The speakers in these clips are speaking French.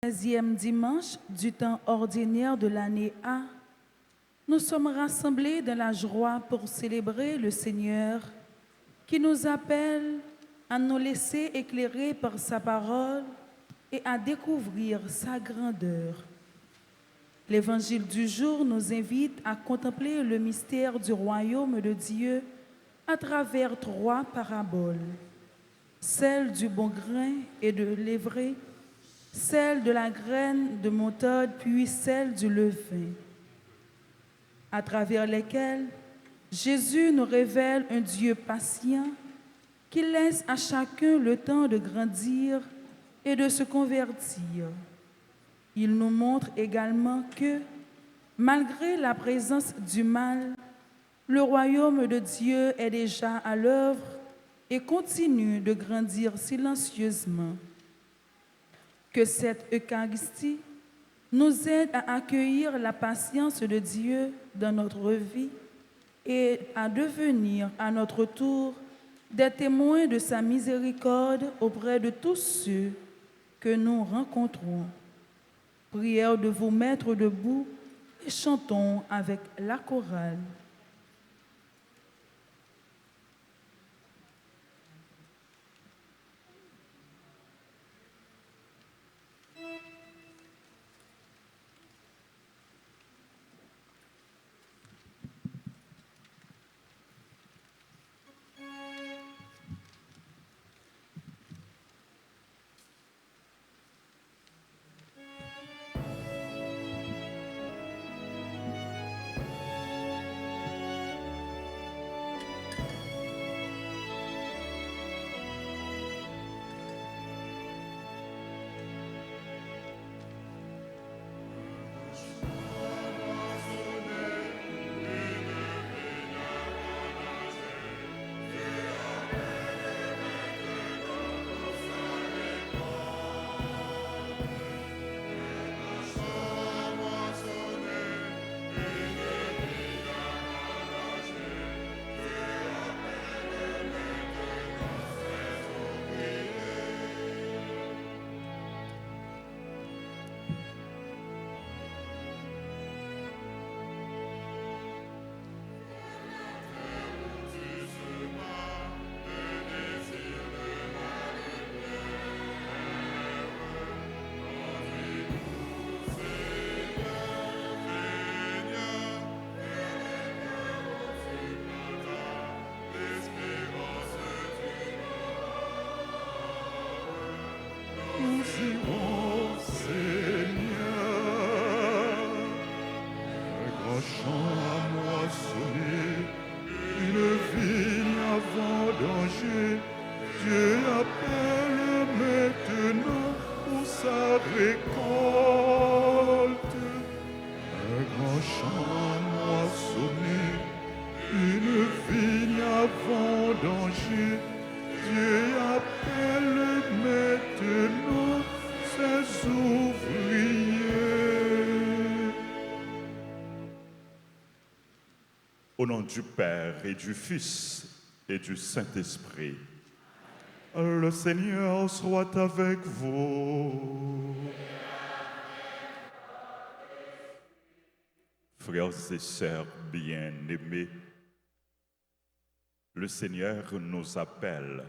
16e dimanche du temps ordinaire de l'année A, nous sommes rassemblés dans la joie pour célébrer le Seigneur qui nous appelle à nous laisser éclairer par sa parole et à découvrir sa grandeur. L'évangile du jour nous invite à contempler le mystère du royaume de Dieu à travers 3 paraboles. Celle du bon grain et de l'ivraie, celle de la graine de moutarde, puis celle du levain, à travers lesquelles Jésus nous révèle un Dieu patient qui laisse à chacun le temps de grandir et de se convertir. Il nous montre également que, malgré la présence du mal, le royaume de Dieu est déjà à l'œuvre et continue de grandir silencieusement. Que cette Eucharistie nous aide à accueillir la patience de Dieu dans notre vie et à devenir à notre tour des témoins de sa miséricorde auprès de tous ceux que nous rencontrons. Prière de vous mettre debout et chantons avec la chorale. Au nom du Père et du Fils et du Saint-Esprit, le Seigneur soit avec vous. Frères et sœurs bien-aimés, le Seigneur nous appelle.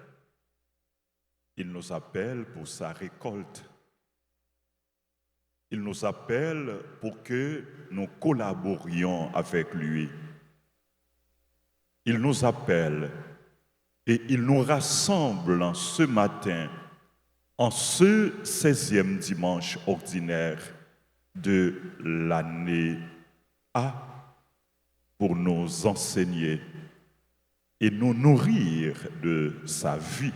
Il nous appelle pour sa récolte. Il nous appelle pour que nous collaborions avec lui. Il nous appelle et il nous rassemble ce matin, en ce 16e dimanche ordinaire de l'année A, pour nous enseigner et nous nourrir de sa vie.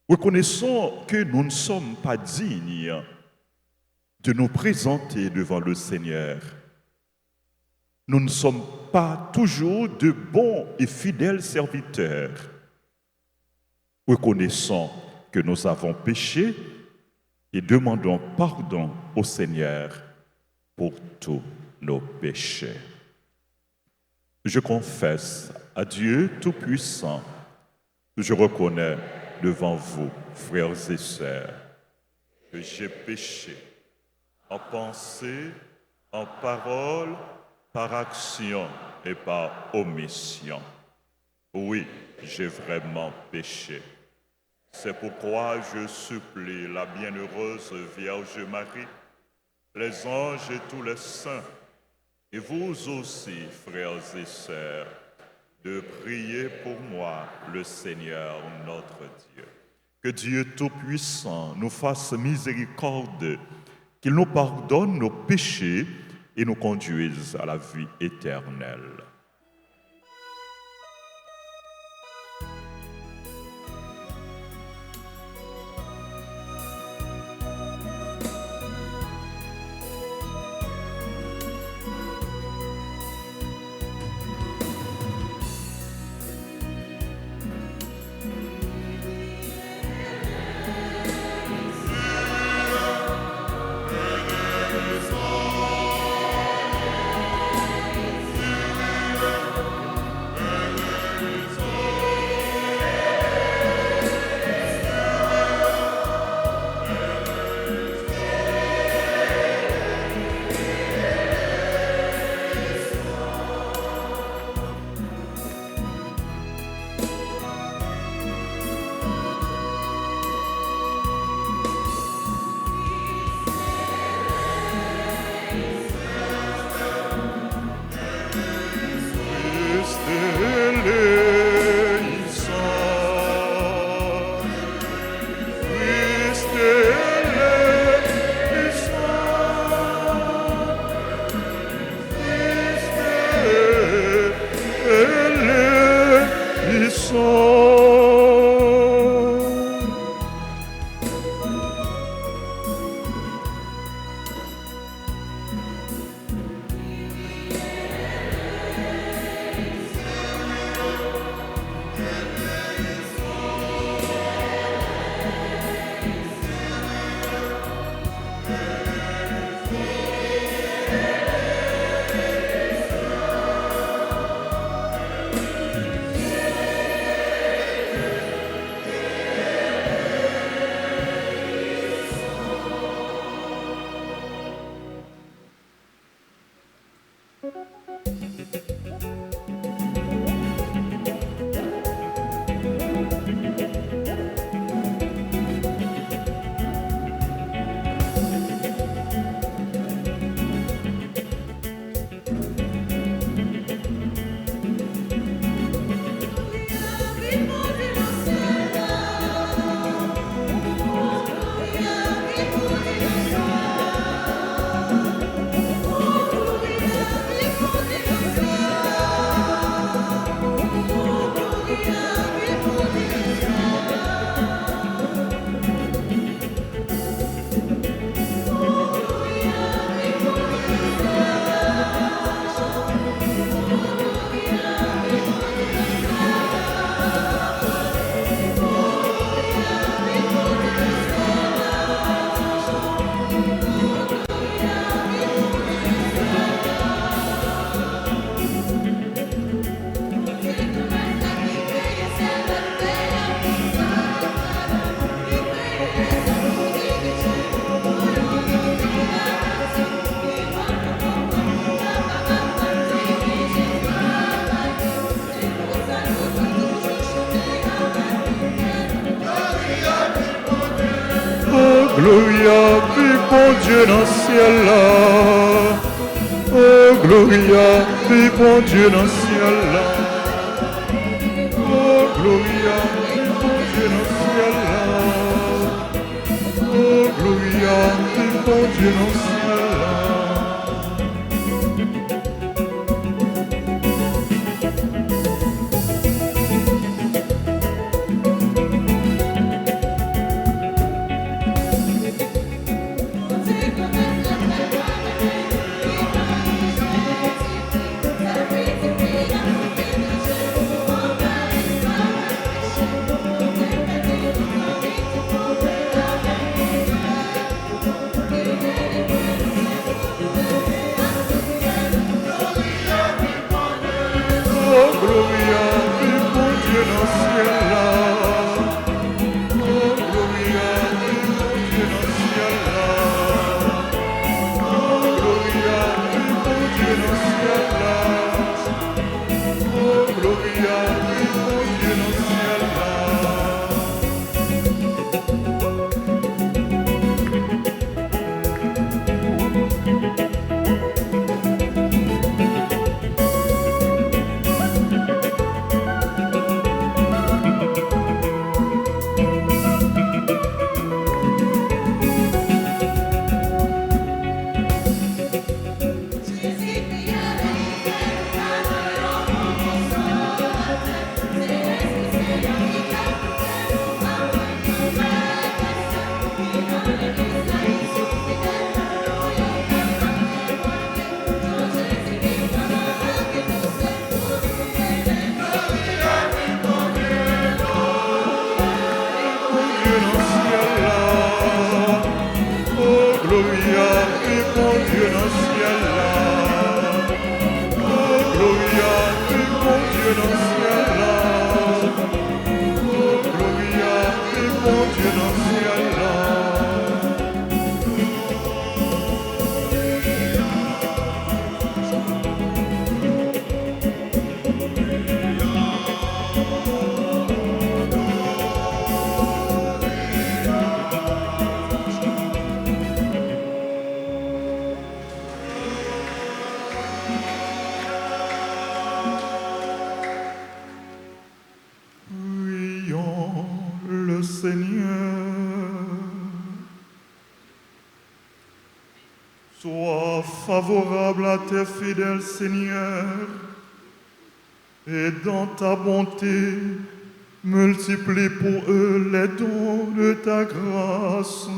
Reconnaissons que nous ne sommes pas dignes de nous présenter devant le Seigneur. Nous ne sommes pas toujours de bons et fidèles serviteurs. Reconnaissons que nous avons péché et demandons pardon au Seigneur pour tous nos péchés. Je confesse à Dieu Tout-Puissant, je reconnais devant vous, frères et sœurs, que j'ai péché en pensée, en parole, par action et par omission. Oui, j'ai vraiment péché. C'est pourquoi je supplie la bienheureuse Vierge Marie, les anges et tous les saints, et vous aussi, frères et sœurs, de prier pour moi, le Seigneur notre Dieu. Que Dieu Tout-Puissant nous fasse miséricorde, qu'il nous pardonne nos péchés et nous conduise à la vie éternelle. Gloria, vive bon Dieu dans le ciel là. Oh, Gloria, vive bon Dieu dans le ciel là. Oh, Gloria, vive bon Dieu dans le ciel là. Oh, Gloria, vive bon Dieu dans le ciel là. Gloria, Gloria, et bon Dieu dans le ciel là. Oh, Gloria, et bon Dieu dans le ciel là. Oh, Gloria, et bon Dieu dans le ciel là. Prions le Seigneur. Sois favorable à tes fidèles, Seigneur, et dans ta bonté, multiplie pour eux les dons de ta grâce,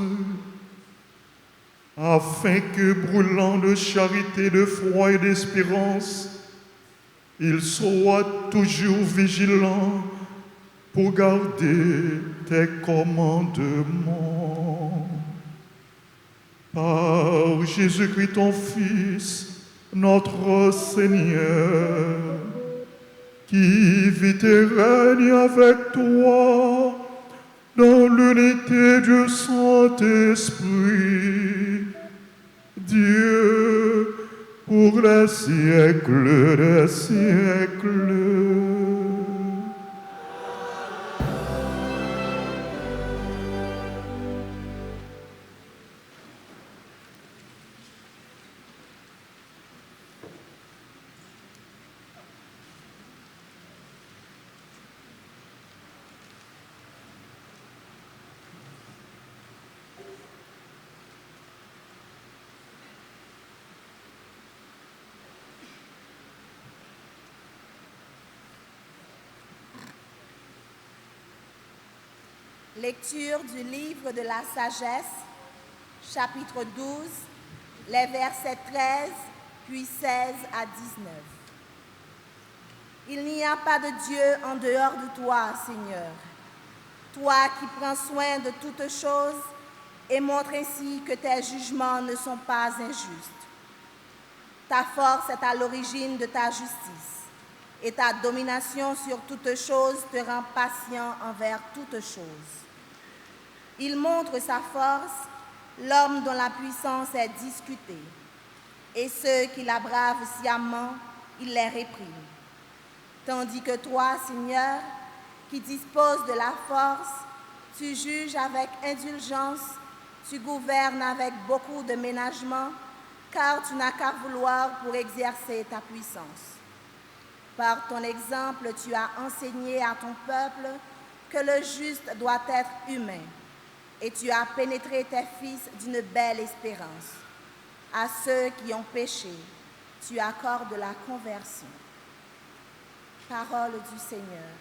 afin que, brûlant de charité, de foi et d'espérance, ils soient toujours vigilants pour garder tes commandements. Par Jésus-Christ, ton Fils, notre Seigneur, qui vit et règne avec toi dans l'unité du Saint-Esprit, Dieu, pour les siècles des siècles. Lecture du livre de la sagesse, chapitre 12, les versets 13, puis 16 à 19. Il n'y a pas de Dieu en dehors de toi, Seigneur. Toi qui prends soin de toutes choses et montres ainsi que tes jugements ne sont pas injustes. Ta force est à l'origine de ta justice et ta domination sur toutes choses te rend patient envers toutes choses. Il montre sa force, l'homme dont la puissance est discutée, et ceux qui la bravent sciemment, il les réprime. Tandis que toi, Seigneur, qui disposes de la force, tu juges avec indulgence, tu gouvernes avec beaucoup de ménagement, car tu n'as qu'à vouloir pour exercer ta puissance. Par ton exemple, tu as enseigné à ton peuple que le juste doit être humain, et tu as pénétré tes fils d'une belle espérance. À ceux qui ont péché, tu accordes la conversion. Parole du Seigneur.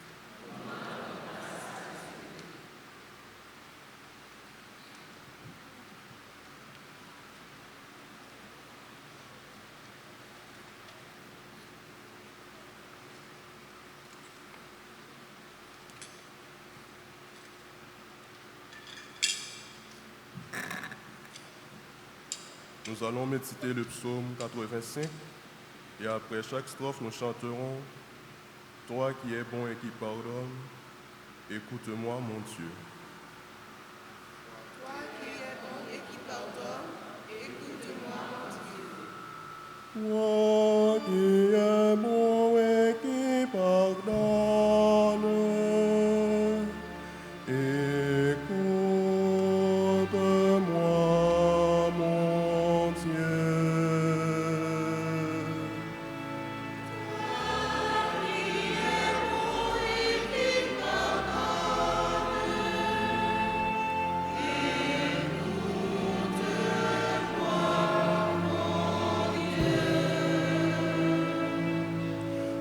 Nous allons méditer le psaume 85 et après chaque strophe, nous chanterons « Toi qui es bon et qui pardonne, écoute-moi mon Dieu ». Toi qui es bon et qui pardonne, écoute-moi mon Dieu. Toi qui es bon et qui pardonne, écoute-moi mon Dieu.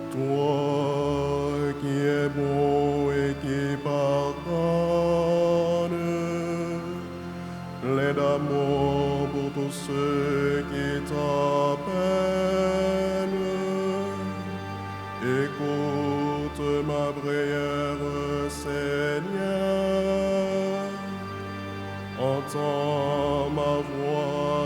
Toi qui es bon et qui pardonne, plein d'amour pour tous ceux qui t'appellent. Écoute ma prière, Seigneur, entends ma voix.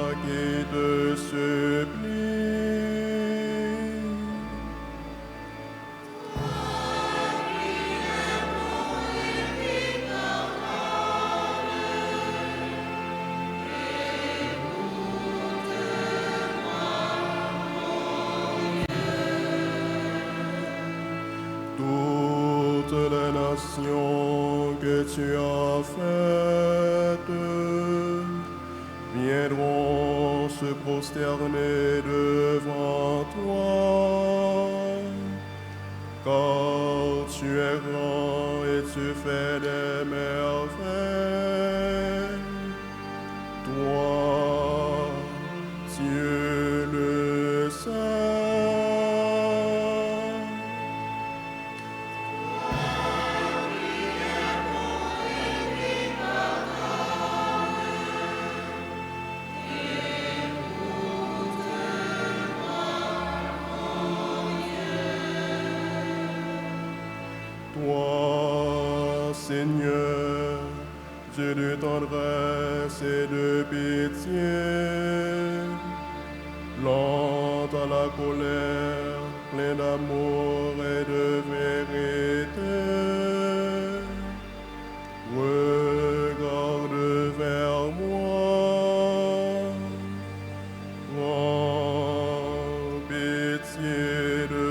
viendront se prosterner devant toi, car tu es grand et tu fais des merveilles. Toi, Dieu le Saint. Toi, Seigneur, Dieu de tendresse et de pitié, lent à la colère, plein d'amour et de vérité, regarde vers moi, prends pitié de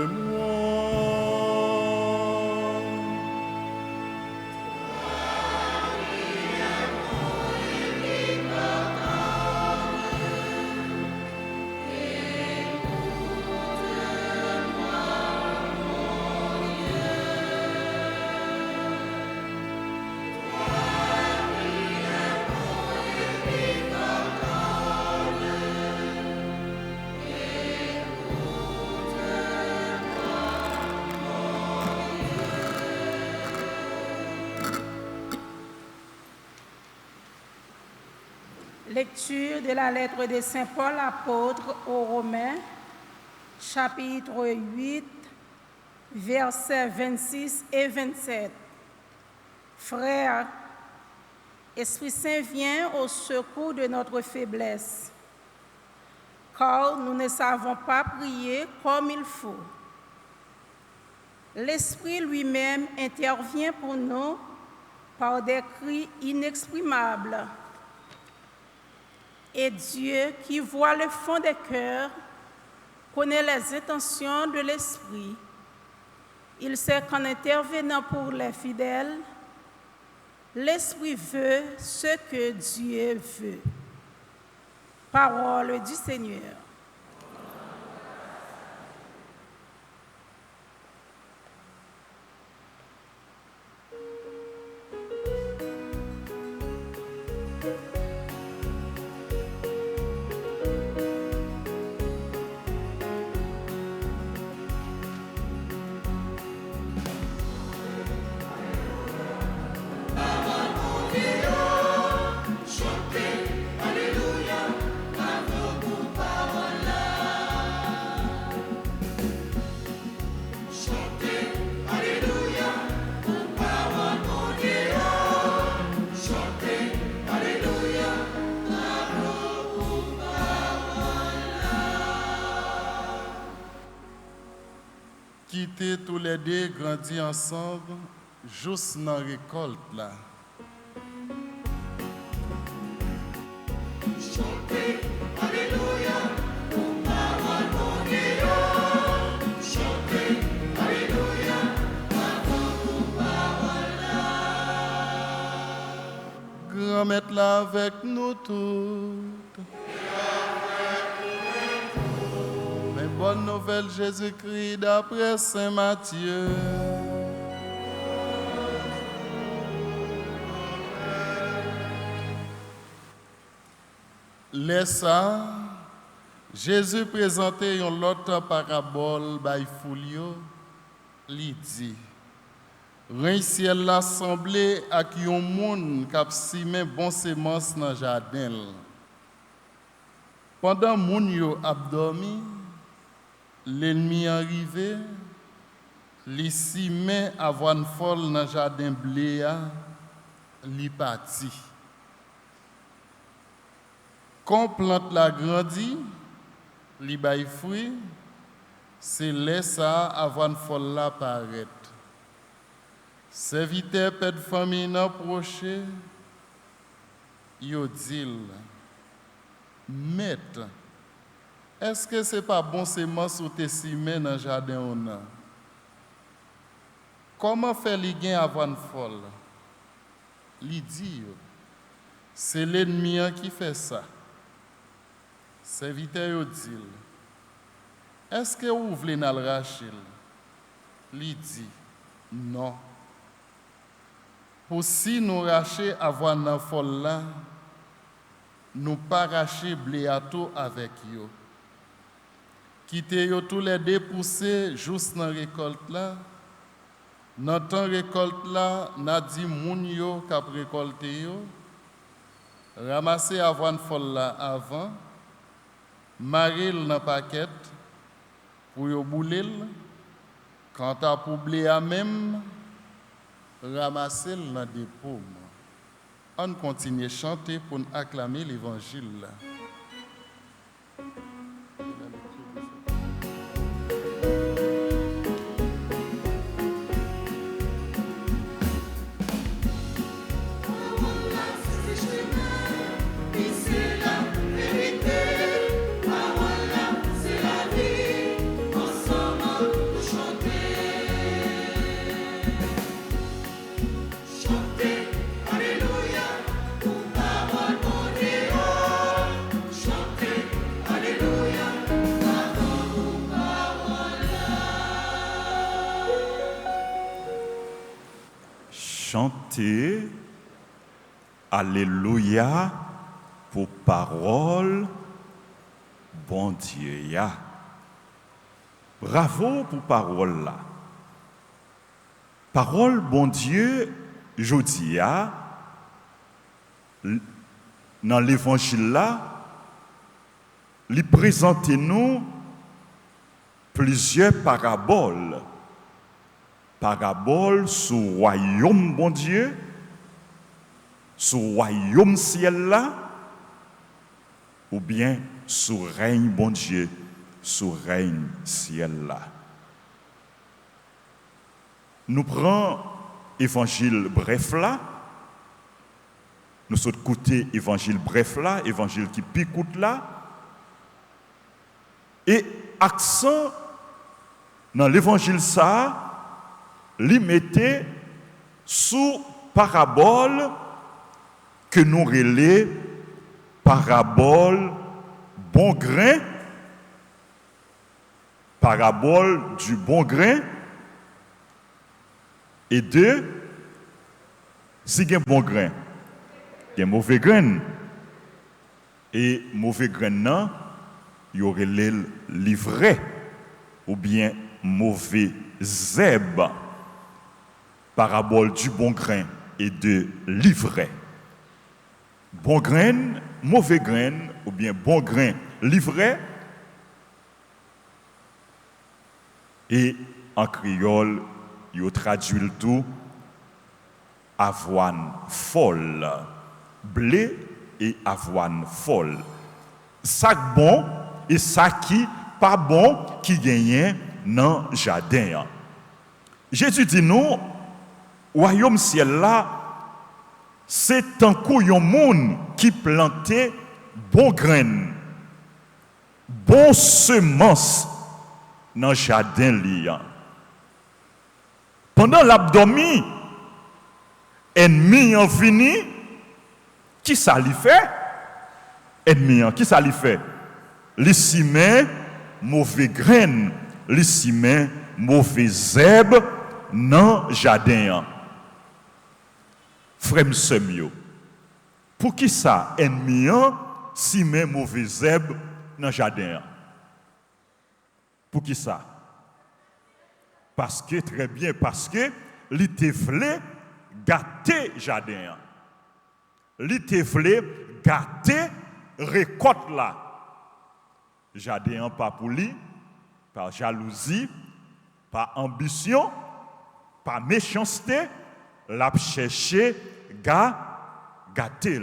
moi. Lecture de la lettre de Saint Paul apôtre aux Romains, chapitre 8, versets 26 et 27. Frères, Esprit Saint vient au secours de notre faiblesse, car nous ne savons pas prier comme il faut. L'Esprit lui-même intervient pour nous par des cris inexprimables. Et Dieu, qui voit le fond des cœurs, connaît les intentions de l'Esprit. Il sait qu'en intervenant pour les fidèles, l'Esprit veut ce que Dieu veut. Parole du Seigneur. Quitter tous les deux, grandir ensemble, juste dans la récolte là. Chantez, Alléluia, pour parole mon Dieu. Chantez, Alléluia, pour parole là. Grand maître là avec nous tous. Bonne nouvelle Jésus-Christ d'après Saint Matthieu. Laissa, Jésus présentait une autre parabole by Foulio, li dit: Rein ciel l'assemblée à qui un monde cap simé bon semence dans jardin. Pendant moun yo abdormi, l'ennemi arrivé, li simé avoine folle dans jardin blé, li parti. Quand plante la grandi, li bay fruit, c'est là ça avoine folle la paraît. Serviteur pèd famille nan proche, yo dit, maître, est-ce que c'est pas bon semence ou te simé dans le jardin ou non? Comment faire les gains avant folle? Li dit, C'est l'ennemi qui fait ça. Serviteur dit, est-ce que vous voulez nous le racher? Il dit, non. Pour si nous racher avoir dans folle là, nous pas racher bléato avec yo. Quittez yo tous les deux pousser juste dans récolte là. Dans temps récolte là, n'a dit moun yo k'ap récolter yo. Ramasser avoine folle là avant, maril dans paquet pour yo boulil. Quant à pour blé à même, ramasser dans des pommes. On continue à chanter pour acclamer l'évangile. Chantez Alléluia pour parole, bon Dieu. Ya. Bravo pour parole là. Parole, bon Dieu, jodi ya, dans l'évangile là, il présente nous plusieurs paraboles. Parabole sur le royaume, bon Dieu, sur le royaume ciel là, ou bien sur le règne, bon Dieu, sur le règne ciel là. Nous prenons l'évangile bref là, nous sommes côté évangile bref là, évangile qui picoute là, et accent dans l'évangile ça, li mettait sous parabole que nous relais parabole bon grain, parabole du bon grain, et deux, si il y a bon grain, il y a mauvais grain, et mauvais grain non, il y aurait le livret, ou bien mauvais zèbre. Parabole du bon grain et de l'ivraie. Bon grain, mauvais grain, ou bien bon grain, l'ivraie. Et en créole, il traduit le tout avoine folle. Blé et avoine folle. Ça bon et ça qui pas bon qui gagne dans le jardin. Jésus dit nous, royaume ciel là, c'est un coup yon moun qui plantait bon grain, bon semence dans le jardin liant. Pendant l'abdomen, ennemi en fini, qui ça lui fait? Ennemi, qui ça lui fait? Li simen mauvais grain, li simen mauvais zèbre dans le jardin. Frère semio. Pour qui ça ennemi si mais mauvais zèbre dans le jardin? Pour qui ça? Parce que très bien parce que li te vle gâter jardin. Li te vle gâter récolte là. Jardin pas pour lui, par jalousie, par ambition, par méchanceté, l'a cherché gâter.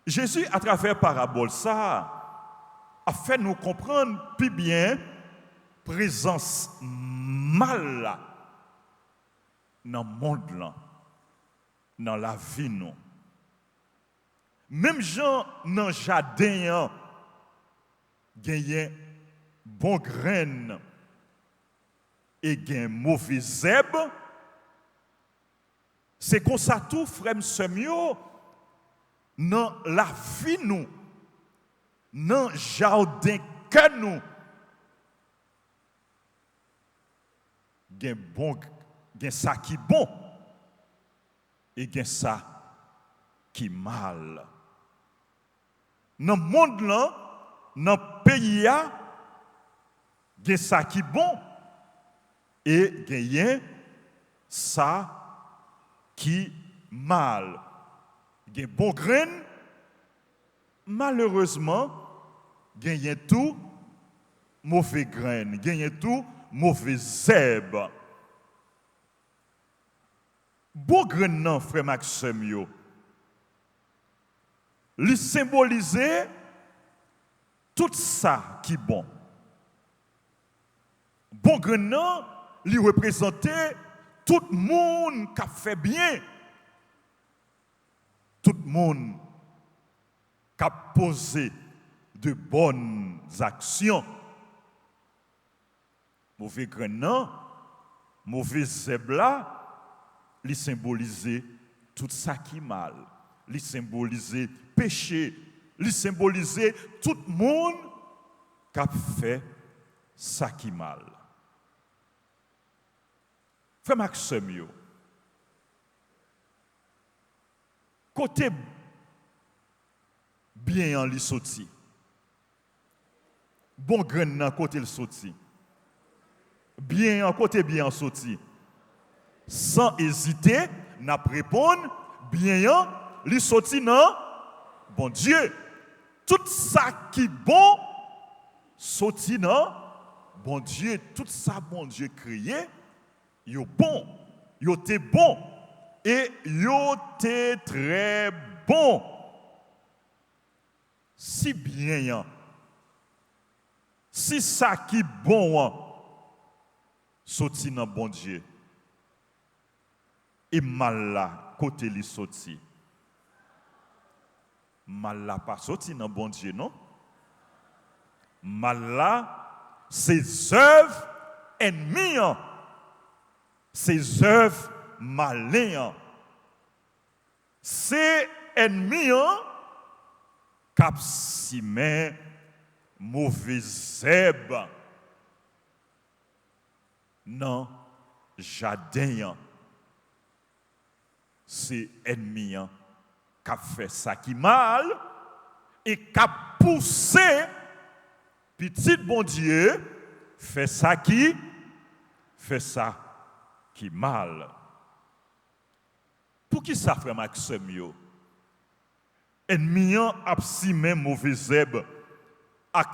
Jésus, à travers parabole ça, a fait nous comprendre plus bien présence mal là, dans le monde là, dans la vie nous. Même gens dans le jardin, gagnent bon grain et gagnent mauvais zèbre, C'est comme ça tout, frère Semio, dans la vie nous, dans le jardin que nous, il y a ça qui est bon et il y a ça qui est mal. Dans le monde là, dans le pays, il y a ça qui est bon et il y a ça qui est mal. Il y a bon grain, malheureusement, il y a tout mauvais grain, il y a tout mauvais herbe. Bon grain non, frère Maxime yo. Il symbolise tout ça qui est bon. Bon grain non, il représente tout le monde qui a fait bien. Tout le monde qui a posé de bonnes actions. Mauvais grain non, mauvais zèbre là, il symbolise tout ça qui est mal. Il symbolise péché. Il symbolise tout le monde qui a fait ça qui est mal. Frère Maxime, yo. Côté bien en li sorti. Bon grain nan côté le sorti. Bien en côté bien en sorti. Sans hésiter, n'a répondre bien en li sorti non bon Dieu. Tout ça qui bon sorti non bon Dieu, tout ça bon Dieu créé, yo bon, yo te bon et yo te très bon. Si bien, si ça qui bon, sorti dans bon Dieu, et mal là, côté li sorti. Mal là pas sorti dans bon Dieu, non? Mal là, ses œuvres ennemies, ses œuvres malins. Ses ennemis, cap si mais mauvais herbe. Non, jardin. C'est ennemis qui a fait ça qui mal et qui a poussé petit bon Dieu fait ça qui mal. Pour qui ça frère Maxime yo? Ennemi a simé mauvais herbe, a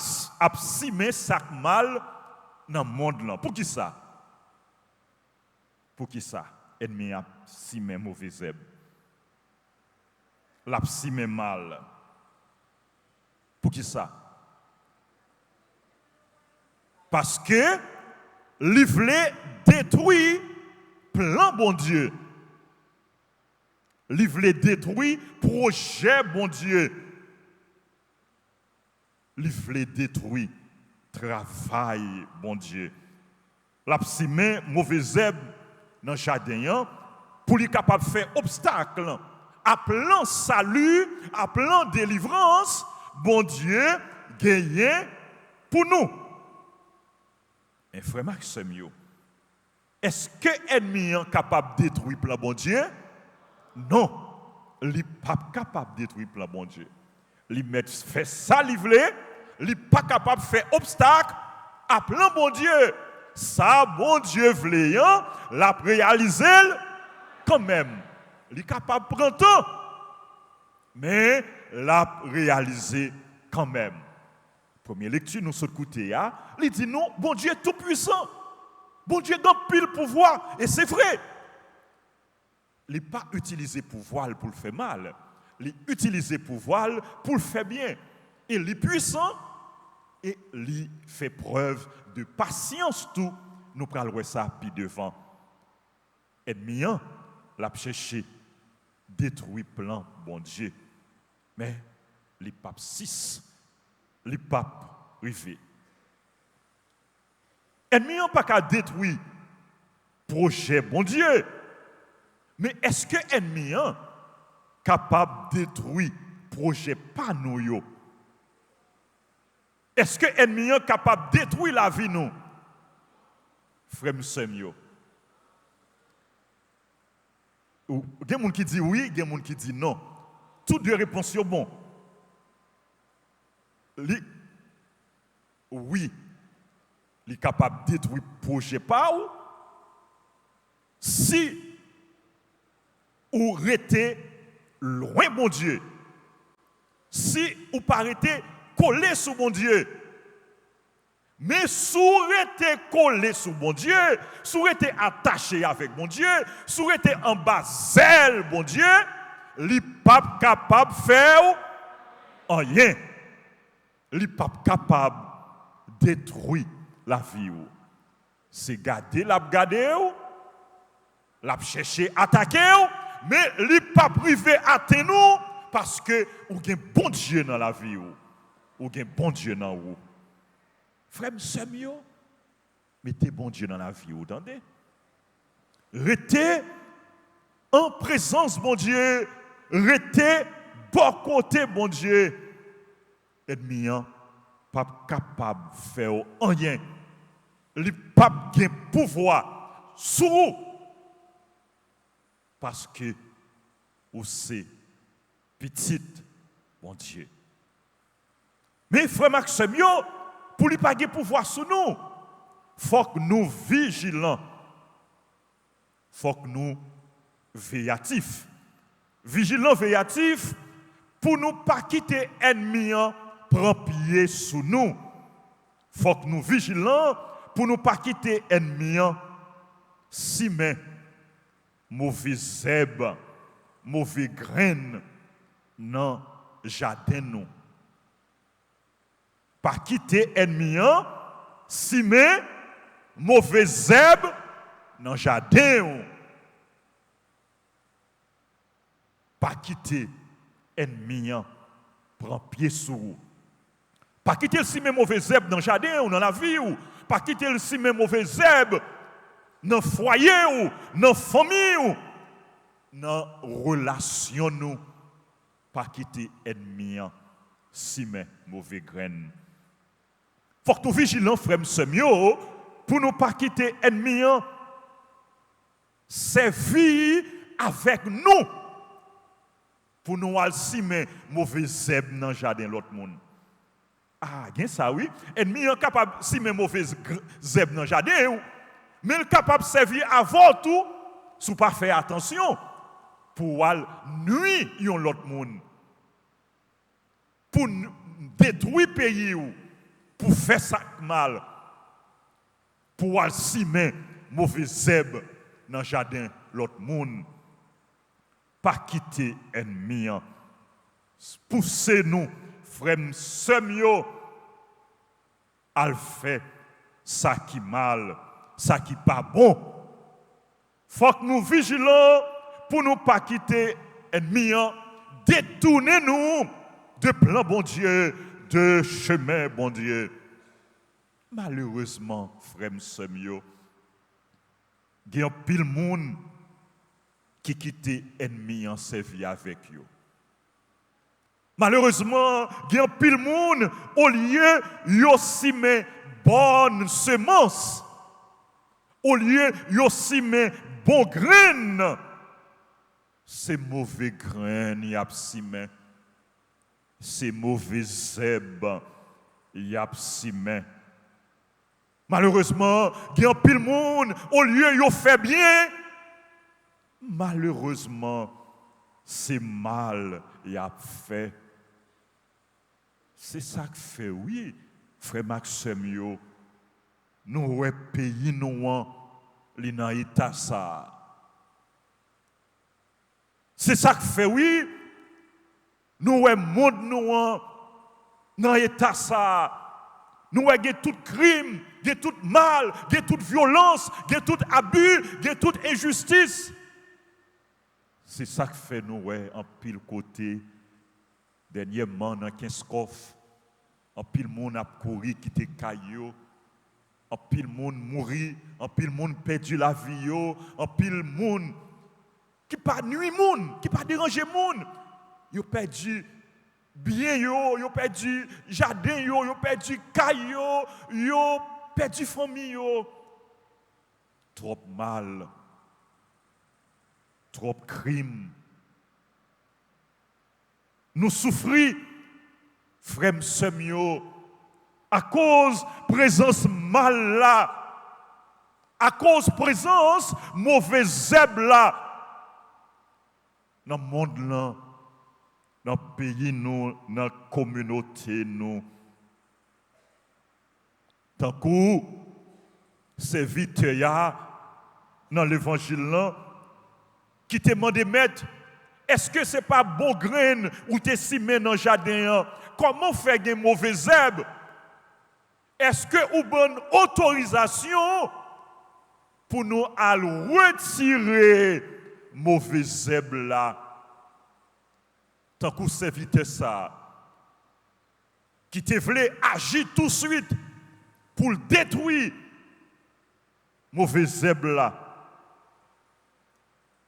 simé ça mal dans le monde là. Pour qui ça? Pour qui ça? Ennemi a simé mauvais herbe. L'a simé mal. Pour qui ça? Parce que il voulait détruire plan bon Dieu. Il voulait détruire projet bon Dieu. Il voulait détruire travail bon Dieu. L'a simé mauvais herbe dans le jardin pour lui capable de faire obstacle à plan salut, à plan délivrance, bon Dieu gagné pour nous. Mais frère Maxime, est-ce que l'ennemi est capable de détruire le plan bon Dieu? Non, il n'est pas capable de détruire le plan bon Dieu. Il fait ça, il n'est pas capable de faire obstacle à plan bon Dieu. Ça, bon Dieu voulait, l'a réalisé quand même. Il est capable de prendre temps, mais l'a réalisé quand même. Première lecture, nous sommes écoutés, il dit non, bon Dieu est tout puissant. Bon Dieu a pile pouvoir, et c'est vrai. Il n'a pas utilisé pouvoir pour le faire mal. Il a utilisé pouvoir pour le faire bien. Il est puissant et il fait preuve de patience tout. Nous prenons ça puis devant. Ennemi, l'a cherché, détruit plan, bon Dieu. Mais les papes 6, les papes rivés. Ennemi n'a pas qu'à détruire projet, bon Dieu. Mais est-ce que l'ennemi est capable de détruire le projet pas nous yo? Est-ce que l'ennemi est capable de détruire la vie nous? Frère Semio. Il y a des gens qui disent oui, il y a des gens qui disent non. Toutes deux réponses sont bonnes. Oui, il est capable de détruire le projet pas ou si ou restez loin mon Dieu. Si ou pas rester collé sur mon Dieu. Mais si vous restez collé sur mon Dieu, si vous restez attaché avec mon Dieu, si vous restez en bas zèle mon Dieu, il n'est pas capable de faire rien. Il n'est pas capable de détruire la vie. C'est garder, l'a chercher, attaquer, mais il n'est pas privé à nous parce que vous avez un bon Dieu dans la vie. Vous avez un bon Dieu dans vous. Frère, sœur, mettez bon Dieu dans la vie, vous entendez? Restez en présence, mon Dieu. Restez bon côté, mon Dieu. Ennemi, pas capable de faire rien. Il n'est pas de pouvoir sur vous. Parce que vous c'est petit, mon Dieu. Mais frère Maxime, pour ne pas de pouvoir sur nous, il faut que nous vigilants. Il faut que nous veillatifs. Vigilants, veillatifs, pour ne pas quitter l'ennemi prendre pied sous nous. Il faut que nous vigilants pour ne pas quitter l'ennemi si mais mauvais zèbre, mauvais graines dans le jardin nous. Pas quitter l'ennemi si mais mauvais zèbre dans le jardin. Pas quitter l'ennemi prend pied sous vous. Pas quitter le si même mauvais zèbre dans le jardin ou dans la vie ou pas quitter le si même mauvais zèbre dans le foyer ou dans la famille ou dans la relation nous. Pas quitter l'ennemi si même mauvais graines. Faut que nous vigilants frère Semio pour ne pas quitter l'ennemi servir avec nous. Pour nous alcimer mauvais zèbre dans le jardin de l'autre monde. Ah, bien ça oui. Ennemi est capable de simer mauvais zèbre dans le jardin, mais il est capable de servir avant tout, si pas faire attention, pour nuire l'autre monde. Pour détruire le pays, pour faire ça mal, pour alcimer mauvais zèbre dans le jardin de l'autre monde. Pas quitter l'ennemi. Poussez-nous, frères, sœurs, à le faire ça qui mal, ça qui pas bon. Faut que nous vigilons pour ne pas quitter l'ennemi. Détournez-nous de plan bon Dieu, de chemin bon Dieu. Malheureusement, frères, sœurs, il y a pile de monde qui quitte l'ennemi en servi avec eux. Malheureusement, il y a pile de monde au lieu de simer bonne semence, au lieu de simer bon grain, c'est mauvais grain y a simé, c'est mauvais zèbre y a simé. Malheureusement, il y a pile de monde au lieu de faire bien. Malheureusement, c'est mal y a fait. C'est ça que fait, oui, frère Maxime, nous, pays, nous, les dans l'état ça. C'est ça que fait, oui, nous, monde, nous, dans l'état ça. Nous, avons tout crime, tout mal, toute violence, tout abus, toute injustice. C'est ça que fait nous, en pile côté. Dernièrement, dans 15 coffres, en pile monde a couru, quitté caillou, en pile monde mourir, en pile monde perdu la vie, en pile monde qui pas nuit moun, qui pas déranger moun. Yo perdu bien yo perdu jardin yo perdu caille yo perdu famille yo. Trop mal, trop crime. Nous souffrons, frères sœurs, à cause présence mal là, à cause présence mauvais zèbre là, dans le monde là, dans le pays nous, dans la communauté nous. Tant que serviteur dans l'évangile là, qui te demande maître, est-ce que ce n'est pas bon grain ou te simé dans le jardin? Comment faire des mauvaises herbes? Est-ce que vous avez une autorisation pour nous aller retirer mauvaises herbes là? Tant que serviteur ça, qui te voulait agir tout de suite pour le détruire, mauvaises herbes là.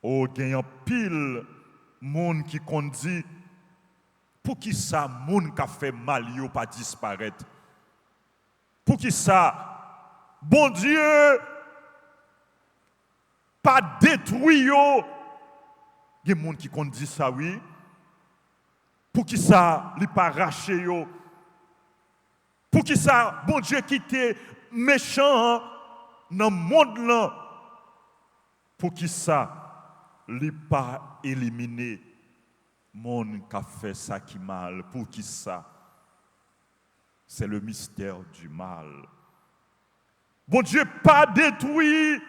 Oh, il y a un pile monde qui conduit pour qui ça monde qui a fait mal yo pas disparaître, pour qui ça bon Dieu pas détruit yo. Il y a des gens qui conduit ça oui, pour qui ça li pas raché yo, pour qui ça bon Dieu qui était méchant dans le monde là, pour qui ça li pas éliminé monde qui a fait ça qui mal, pour qui ça? C'est le mystère du mal. Bon Dieu pas détruit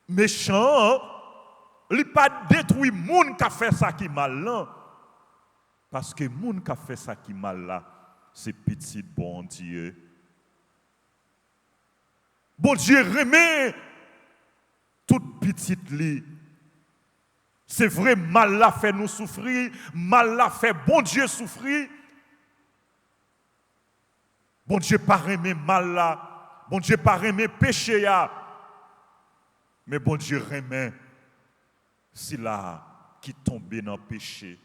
méchant, li pas détruit monde qui a fait ça qui mal là, parce que monde qui a fait ça qui mal là, c'est petit bon Dieu. Bon Dieu remet toute petite li. C'est vrai, mal l'a fait nous souffrir, mal l'a fait bon Dieu souffrir. Bon Dieu pas remet mal là, bon Dieu pas remet péché là. Mais bon Dieu remet si là qui tombe dans le péché.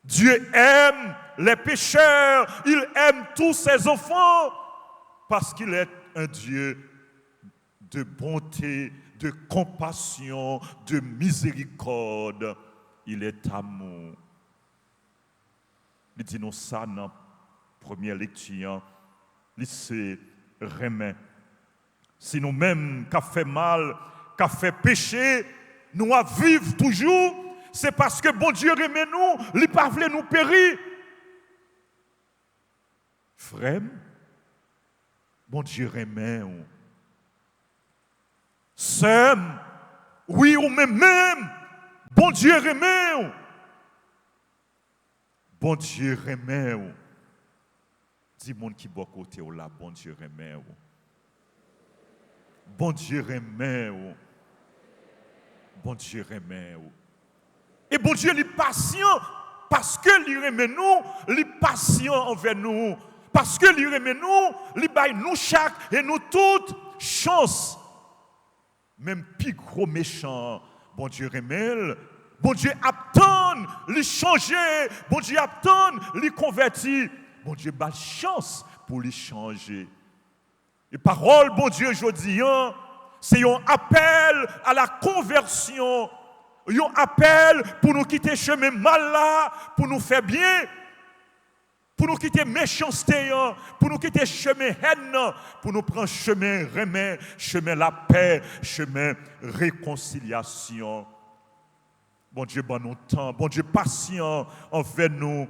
Dieu aime les pécheurs, il aime tous ses enfants parce qu'il est un Dieu de bonté, de compassion, de miséricorde. Il est amour. Il dit nous ça dans la première lecture. Il se remet. Si nous-mêmes, qui fait mal, qui fait péché, nous à vivre toujours, c'est parce que bon Dieu remet nous, il ne pas voulu nous périr. Frère, bon Dieu remet. Sœur, oui ou même, bon Dieu remet. Bon Dieu remet. Dis monde qui boit côté là, bon Dieu remet. Bon Dieu remet. Bon Dieu remet. Et bon Dieu est patient parce que il remet nous, il est patient envers nous. Parce que il remet nous, il baille nous chaque et nous toute chance. Même plus gros méchant, bon Dieu remet, bon Dieu attend, il changer, bon Dieu attend, il convertir, bon Dieu baille chance pour lui changer. Et parole, bon Dieu, aujourd'hui, c'est un appel à la conversion. Un appel pour nous quitter le chemin mal là, pour nous faire bien, pour nous quitter méchanceté, pour nous quitter le chemin haine, pour nous prendre chemin remède, chemin la paix, chemin réconciliation. Bon Dieu, bon nous temps, bon Dieu patient envers nous.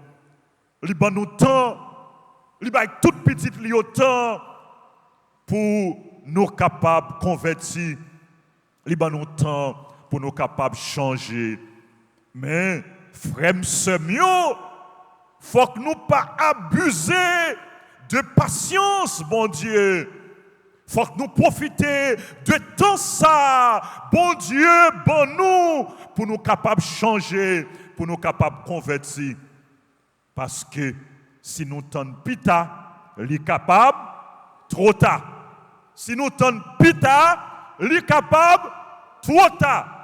Il bon nous temps, il ba toute petite li autant pour nous capables de convertir. Il bon nous temps pour nous capables de changer. Mais, frères, sœurs, faut que nous pas abuser de patience, bon Dieu. Faut que nous profitions de tout ça, bon Dieu, bon nous, pour nous capables de changer, pour nous capables de convertir. Parce que si nous tendons pita, il est capable trop tard. Si nous tendons pita, il est capable trop tard.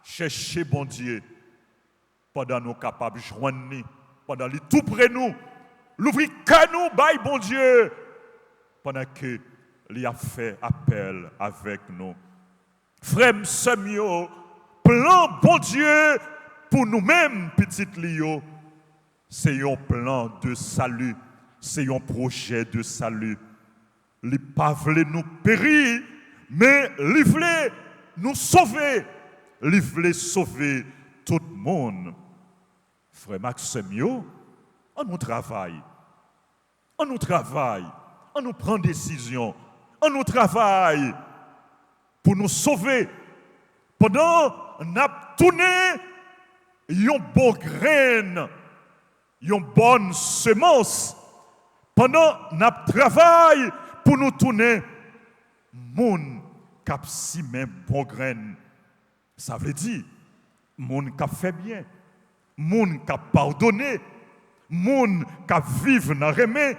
chercher bon Dieu pendant nous capables de joindre, pendant les tout près nous, l'ouvrir que nous, bye bon Dieu, pendant que il a fait appel avec nous. Frère, sœur, plan bon Dieu pour nous-mêmes, petites Lio, c'est un plan de salut, c'est un projet de salut. Il ne pas voulu nous périr, mais il voulait nous sauver. Il voulait sauver tout le monde. Frère Maxime, on nous travaille. On nous travaille. On nous prend décision. On nous travaille pour nous sauver. Pendant qu'on a tourné, une bonne graine, une bonne semence. Pendant qu'on a travaillé pour nous tourner, moun cap si même bon graine. Ça veut dire, moun cap fait bien, moun cap pardonné, moun cap vivre dans remè,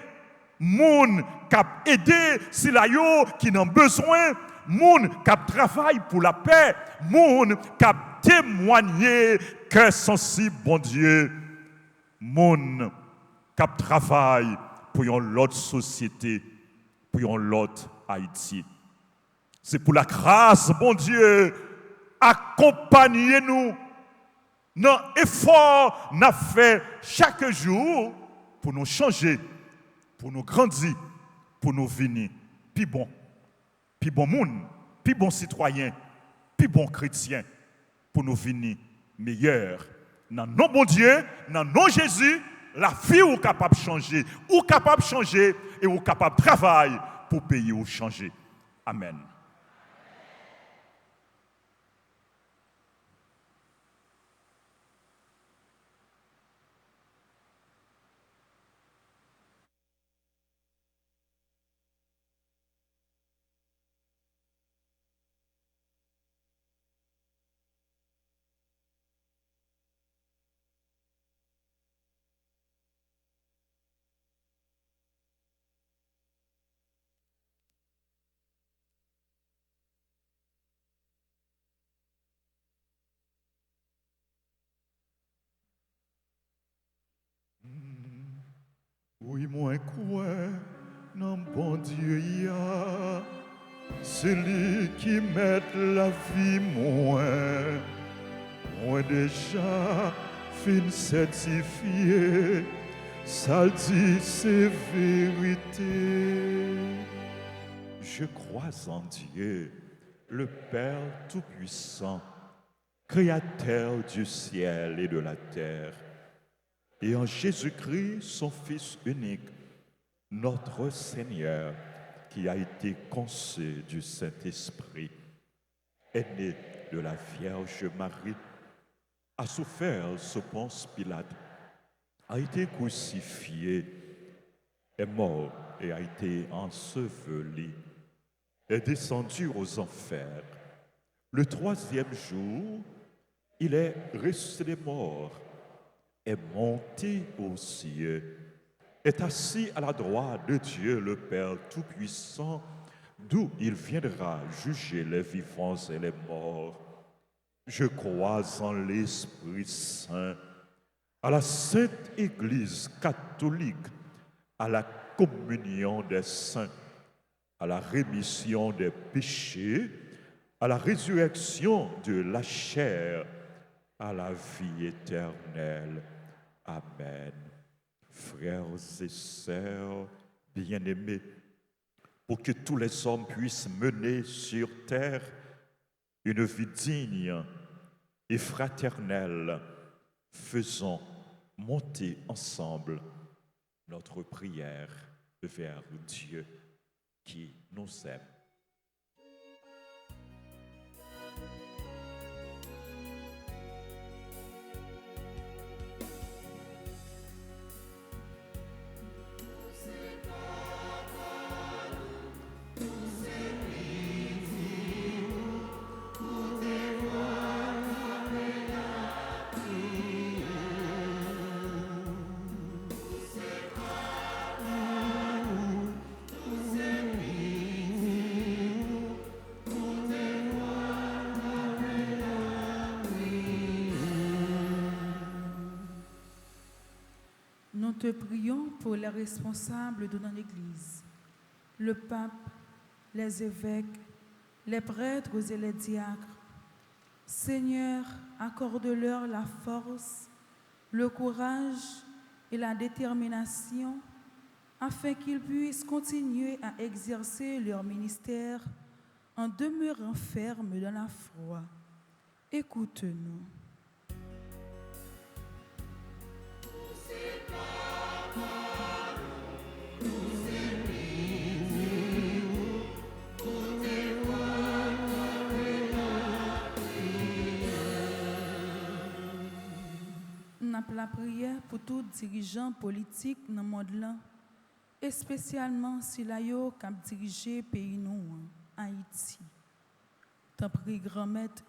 moun cap aider si la yo qui n'ont besoin, moun cap travaille pour la paix, moun cap témoigner que sensible bon Dieu, moun cap travaille pour une autre société, pour une autre Haïti. C'est pour la grâce, bon Dieu, accompagnez-nous dans l'effort qu'on a fait chaque jour pour nous changer, pour nous grandir, pour nous venir plus bon monde, plus bon citoyen, plus bon chrétien, pour nous venir meilleur. Dans nos bon Dieu, dans nos Jésus, la vie est capable de changer, ou capable de changer et ou capable de travailler pour payer ou changer. Amen. Oui, moi, quoi, non, bon Dieu, y a, c'est lui qui met la vie, moi déjà, fin certifié, ça dit c'est vérité. Je crois en Dieu, le Père Tout-Puissant, Créateur du ciel et de la terre, et en Jésus-Christ, son Fils unique, notre Seigneur, qui a été conçu du Saint-Esprit, est né de la Vierge Marie, a souffert sous Ponce Pilate, a été crucifié, est mort et a été enseveli, est descendu aux enfers. Le troisième jour, il est ressuscité des morts, est monté aux cieux, est assis à la droite de Dieu le Père Tout-Puissant, d'où il viendra juger les vivants et les morts. Je crois en l'Esprit Saint, à la Sainte Église catholique, à la communion des saints, à la rémission des péchés, à la résurrection de la chair, à la vie éternelle. Amen. Frères et sœurs bien-aimés, pour que tous les hommes puissent mener sur terre une vie digne et fraternelle, faisons monter ensemble notre prière vers Dieu qui nous aime. Nous te prions pour les responsables de notre Église, le pape, les évêques, les prêtres et les diacres. Seigneur, accorde-leur la force, le courage et la détermination afin qu'ils puissent continuer à exercer leur ministère en demeurant fermes dans la foi. Écoute-nous. Nous avons la prière pour tous les dirigeants politiques dans le monde là, et spécialement si la yo cap diriger pays nous Haïti. T'en prie grand-maître,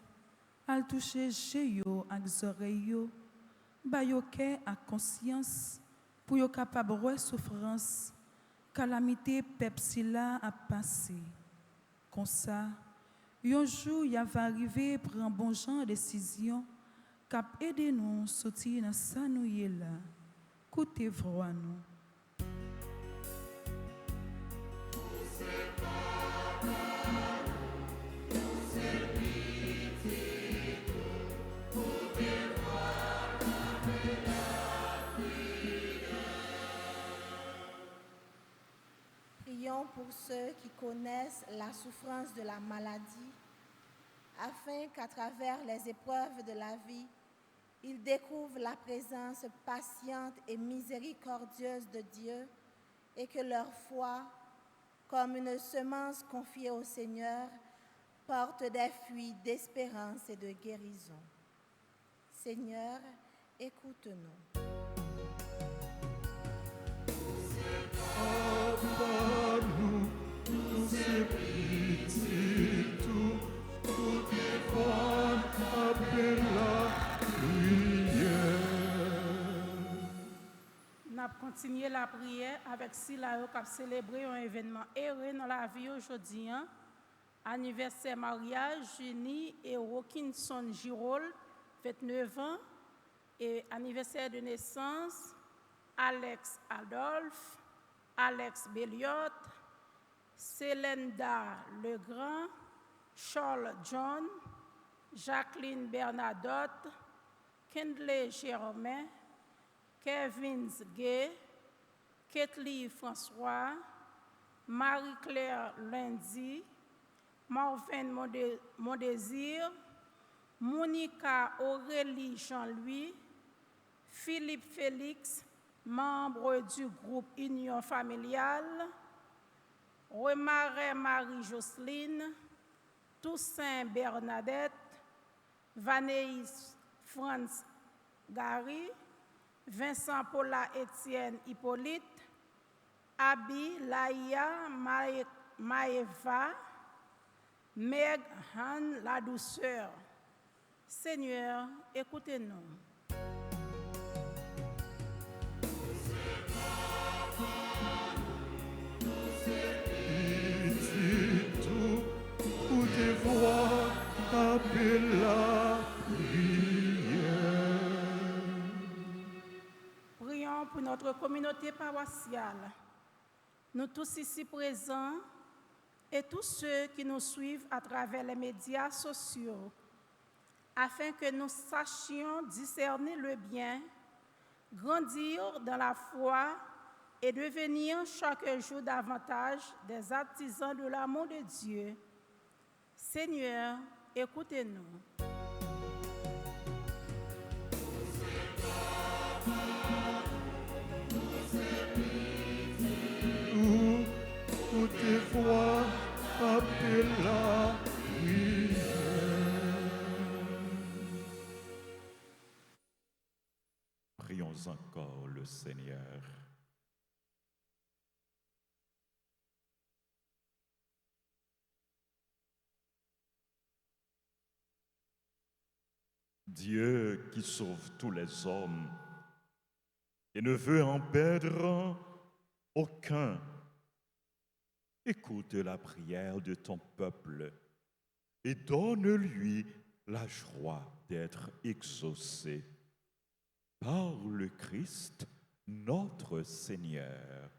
al toucher chez yo ak oreilles yo, ba yo cœur ak conscience pour yo capable voir souffrance, calamité peuple si là a passé. Comme ça, un jour y va arriver prendre bon genre décision cap aider nous sortir dans ça nous y là. Écoutez voix nous. Prions pour ceux qui connaissent la souffrance de la maladie, afin qu'à travers les épreuves de la vie, ils découvrent la présence patiente et miséricordieuse de Dieu et que leur foi, comme une semence confiée au Seigneur, porte des fruits d'espérance et de guérison. Seigneur, écoute-nous. Nous c'est pitié tout appelle la prière. Nous avons continué la prière avec Silayo qui a célébré un événement heureux dans la vie aujourd'hui. Anniversaire mariage, Jenny et Wilkinson Girol, 29 ans, et anniversaire de naissance, Alex Adolphe, Alex Belliot, Célenda Legrand, Charles John, Jacqueline Bernadotte, Kendley Germain, Kevin Gay, Kathleen François, Marie-Claire Lundi, Marvin Mondésir, Monica Aurélie Jean-Louis, Philippe Félix, membre du groupe Union familiale, Remaret Marie-Jocelyne, Toussaint Bernadette, Vanéis Franz Gary, Vincent Paula Étienne Hippolyte, Abi Laïa Maeva, Meg Han La Douceur. Seigneur, écoutez-nous. Où tes voix appellent la prière. Prions pour notre communauté paroissiale. Nous tous ici présents et tous ceux qui nous suivent à travers les médias sociaux, afin que nous sachions discerner le bien, grandir dans la foi et devenir chaque jour davantage des artisans de l'amour de Dieu. Seigneur, écoutez-nous. Où tes voix appellent la prière. Prions encore le Seigneur. Dieu qui sauve tous les hommes et ne veut en perdre aucun, écoute la prière de ton peuple et donne-lui la joie d'être exaucé. Par le Christ, notre Seigneur.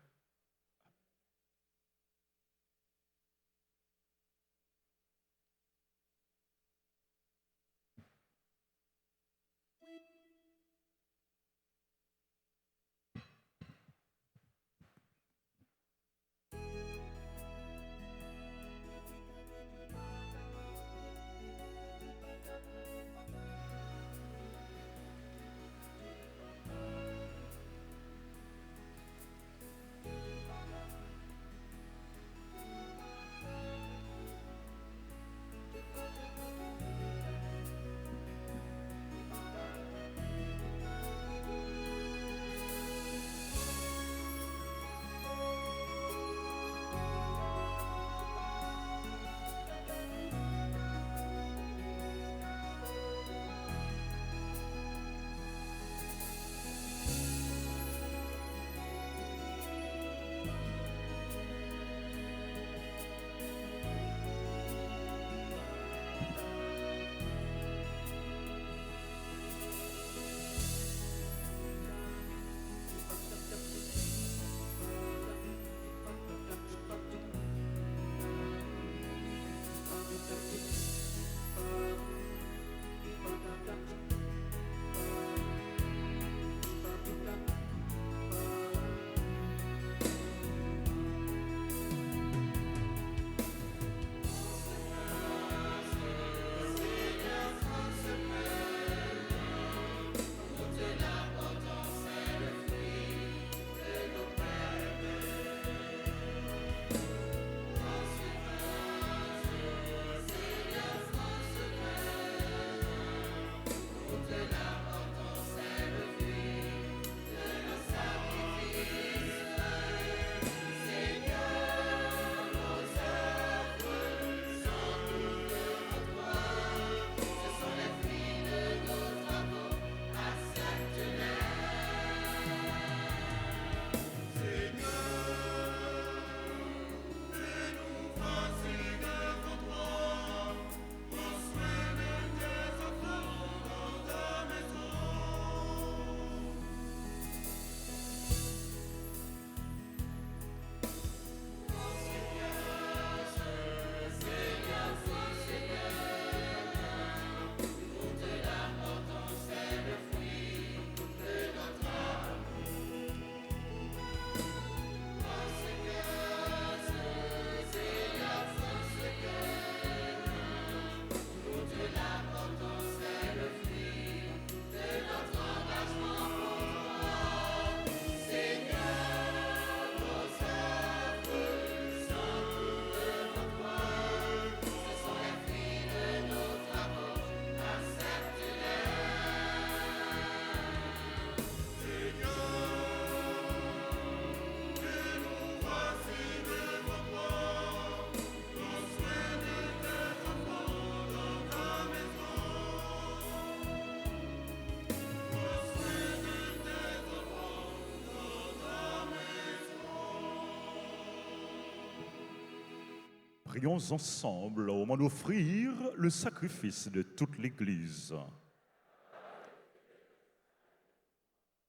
Prions ensemble au moment d'offrir le sacrifice de toute l'Église.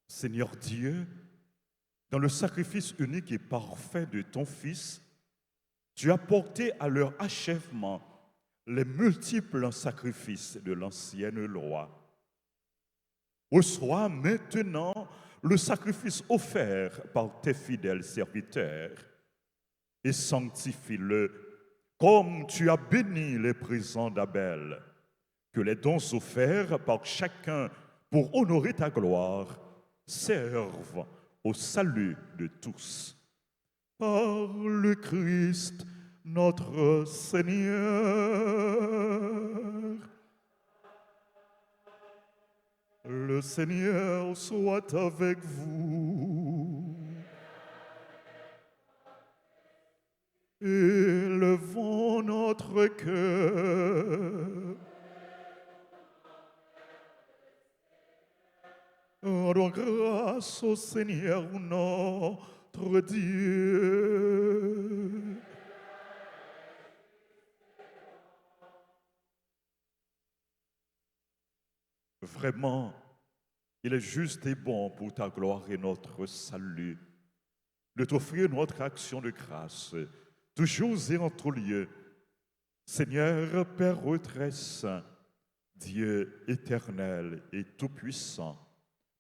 Seigneur Dieu, dans le sacrifice unique et parfait de ton Fils, tu as porté à leur achèvement les multiples sacrifices de l'ancienne loi. Reçois maintenant le sacrifice offert par tes fidèles serviteurs et sanctifie-le comme tu as béni les présents d'Abel, que les dons offerts par chacun pour honorer ta gloire servent au salut de tous. Par le Christ, notre Seigneur. Le Seigneur soit avec vous. Élevons notre cœur. Rendons grâce au Seigneur notre Dieu. Vraiment, Il est juste et bon pour ta gloire et notre salut de t'offrir notre action de grâce, toujours et en tout lieu. Seigneur, Père très saint, Dieu éternel et tout-puissant,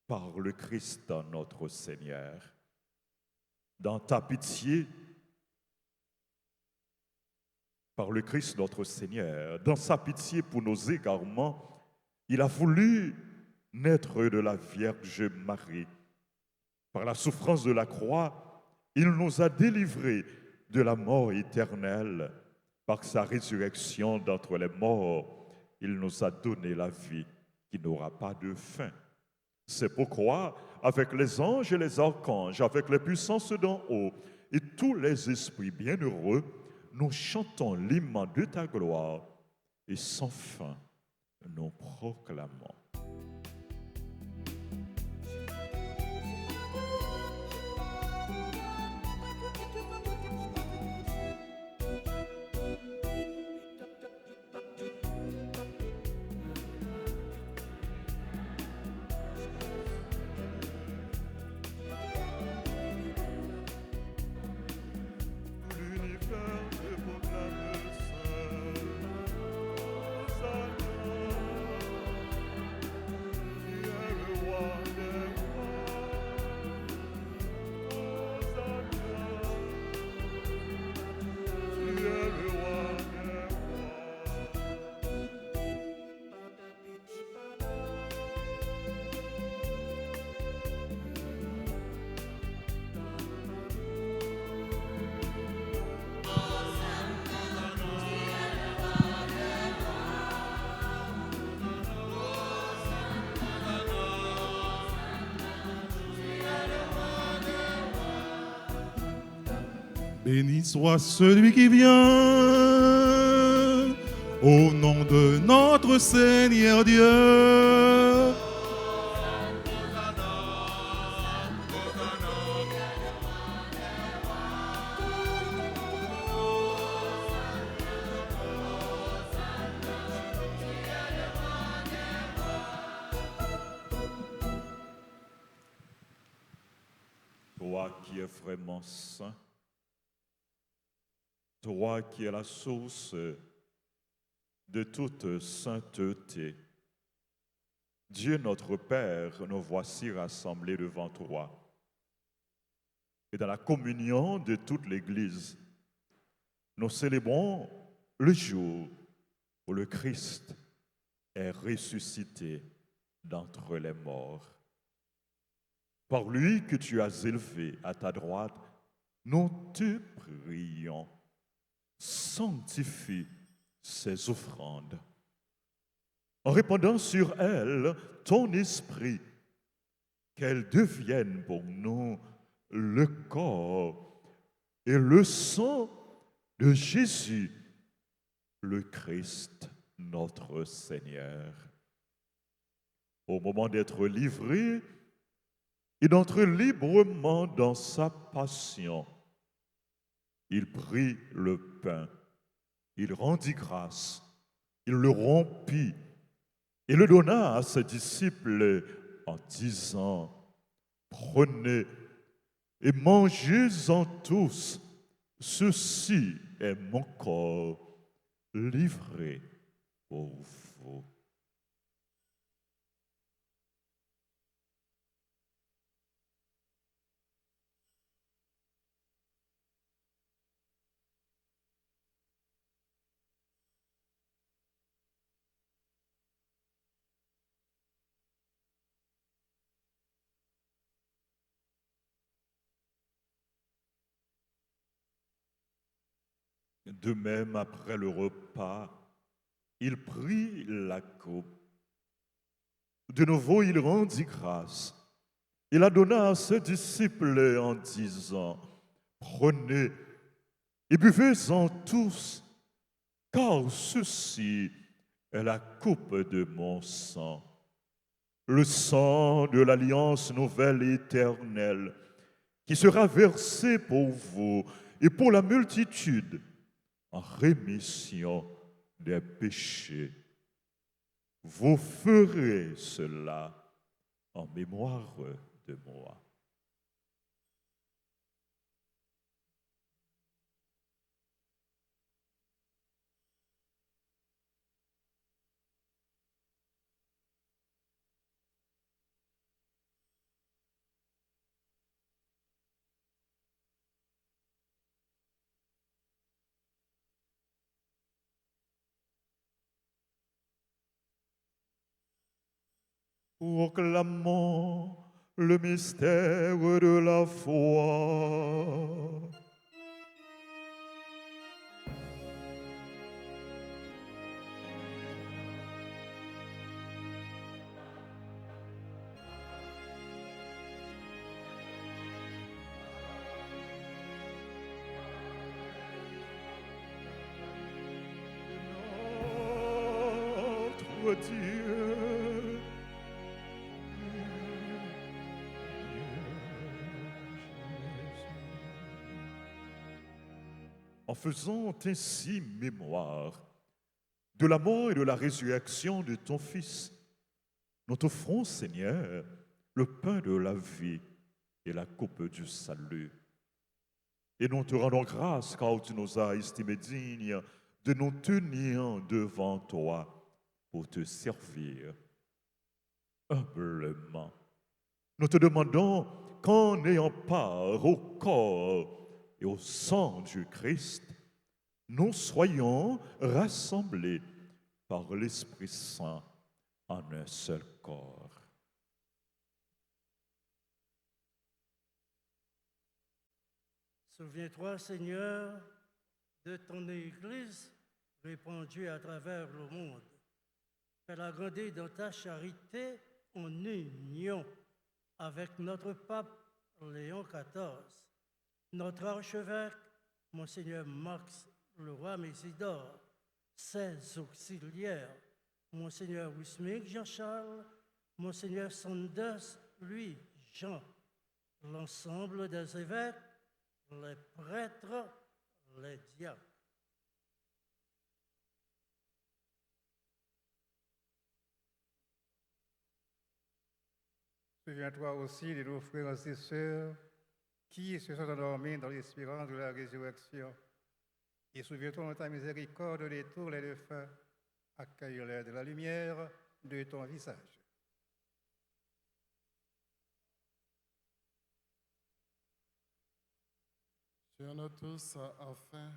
par le Christ notre Seigneur. Dans ta pitié, par le Christ notre Seigneur, dans sa pitié pour nos égarements, il a voulu naître de la Vierge Marie. Par la souffrance de la croix, il nous a délivrés de la mort éternelle. Par sa résurrection d'entre les morts, il nous a donné la vie qui n'aura pas de fin. C'est pourquoi, avec les anges et les archanges, avec les puissances d'en haut et tous les esprits bienheureux, nous chantons l'hymne de ta gloire et sans fin nous proclamons. Béni soit celui qui vient au nom de notre Seigneur Dieu. Toi qui es vraiment saint, toi qui es la source de toute sainteté, Dieu notre Père, nous voici rassemblés devant toi. Et dans la communion de toute l'Église, nous célébrons le jour où le Christ est ressuscité d'entre les morts. Par lui que tu as élevé à ta droite, nous te prions. Sanctifie ces offrandes, en répandant sur elles ton esprit, qu'elles deviennent pour nous le corps et le sang de Jésus, le Christ, notre Seigneur. Au moment d'être livré et d'entrer librement dans sa passion, il prit le pain, il rendit grâce, il le rompit et le donna à ses disciples en disant, « Prenez et mangez-en tous, ceci est mon corps livré pour vous. » De même, après le repas, il prit la coupe. De nouveau, il rendit grâce. Il la donna à ses disciples en disant, « Prenez et buvez-en tous, car ceci est la coupe de mon sang, le sang de l'alliance nouvelle et éternelle, qui sera versé pour vous et pour la multitude en rémission des péchés. Vous ferez cela en mémoire de moi. Proclamons le mystère de la foi. Notre Dieu, en faisant ainsi mémoire de la mort et de la résurrection de ton Fils, nous t'offrons, Seigneur, le pain de la vie et la coupe du salut. Et nous te rendons grâce car tu nous as estimés dignes de nous tenir devant toi pour te servir humblement. Nous te demandons qu'en ayant part au corps et au sang du Christ, nous soyons rassemblés par l'Esprit Saint en un seul corps. Souviens-toi, Seigneur, de ton Église répandue à travers le monde. Fais-la grandir dans ta charité en union avec notre pape Léon XIV, notre archevêque, Monseigneur Max le roi Mésidor, ses auxiliaires, Monseigneur Wismig Jean-Charles, Monseigneur Sanders, lui, Jean, l'ensemble des évêques, les prêtres, les diacres. Souviens-toi aussi de nos frères et sœurs qui se sont endormis dans l'espérance de la résurrection. Et souviens-toi de ta miséricorde de tous les défunts, accueille-les de la lumière de ton visage. Sur nous tous, enfin,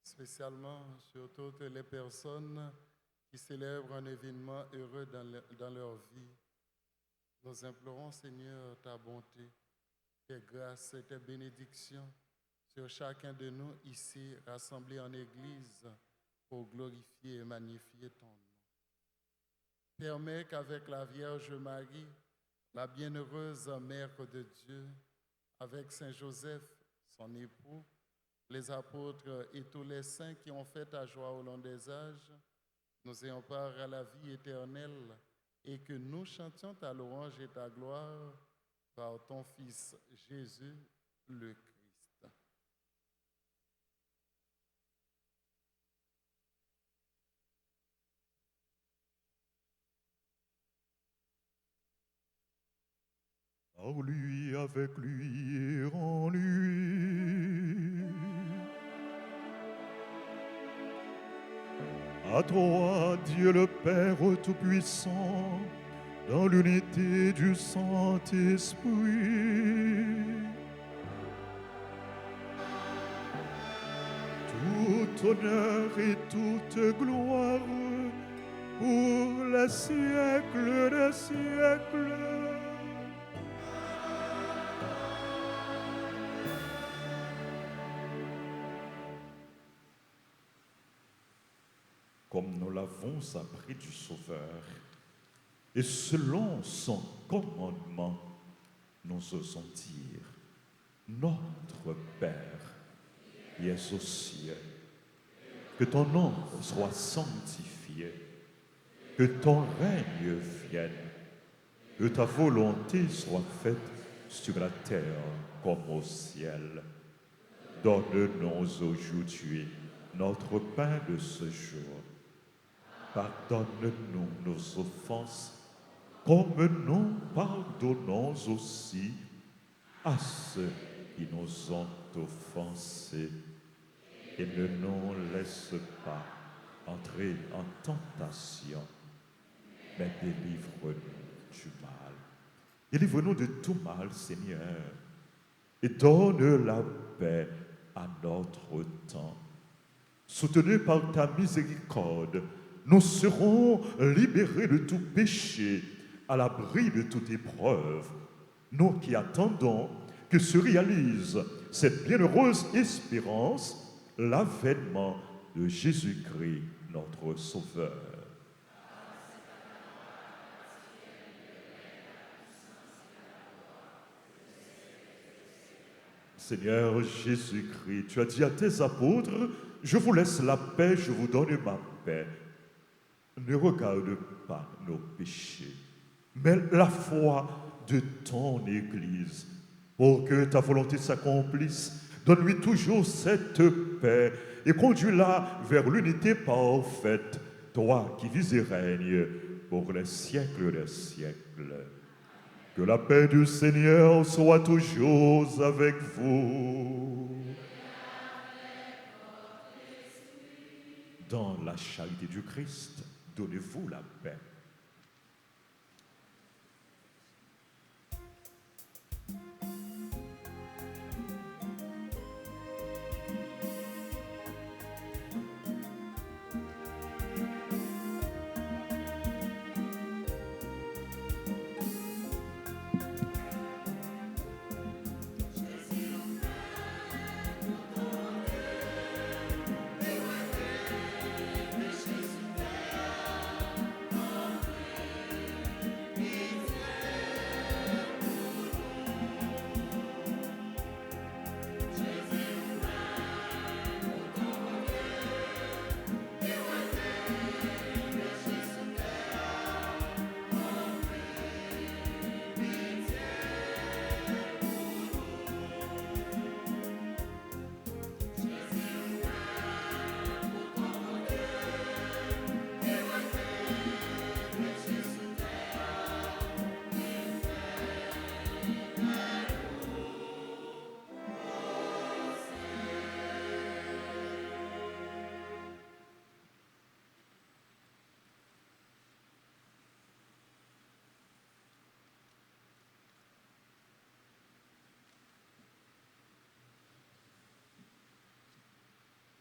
spécialement sur toutes les personnes qui célèbrent un événement heureux dans leur vie, nous implorons, Seigneur, ta bonté, tes grâces et tes bénédictions sur chacun de nous ici rassemblés en Église pour glorifier et magnifier ton nom. Permets qu'avec la Vierge Marie, la bienheureuse Mère de Dieu, avec Saint Joseph, son époux, les apôtres et tous les saints qui ont fait ta joie au long des âges, nous ayons part à la vie éternelle et que nous chantions ta louange et ta gloire par ton Fils Jésus le Christ. Par lui, avec lui et en lui. À toi, Dieu le Père Tout-Puissant, dans l'unité du Saint-Esprit, tout honneur et toute gloire pour les siècles des siècles. Comme nous l'avons appris du Sauveur, et selon son commandement, nous osons dire, Notre Père, qui es aux cieux, que ton nom soit sanctifié, que ton règne vienne, que ta volonté soit faite sur la terre comme au ciel. Donne-nous aujourd'hui notre pain de ce jour. Pardonne-nous nos offenses, comme nous pardonnons aussi à ceux qui nous ont offensés. Et ne nous laisse pas entrer en tentation, mais délivre-nous du mal. Délivre-nous de tout mal, Seigneur, et donne la paix à notre temps. Soutenus par ta miséricorde, nous serons libérés de tout péché, à l'abri de toute épreuve. Nous qui attendons que se réalise cette bienheureuse espérance, l'avènement de Jésus-Christ, notre Sauveur. Seigneur Jésus-Christ, tu as dit à tes apôtres, je vous laisse la paix, je vous donne ma paix. Ne regarde pas nos péchés, mais la foi de ton Église, pour que ta volonté s'accomplisse. Donne-lui toujours cette paix et conduis-la vers l'unité parfaite, toi qui vis et règnes pour les siècles des siècles. Que la paix du Seigneur soit toujours avec vous. Dans la charité du Christ, donnez-vous la paix.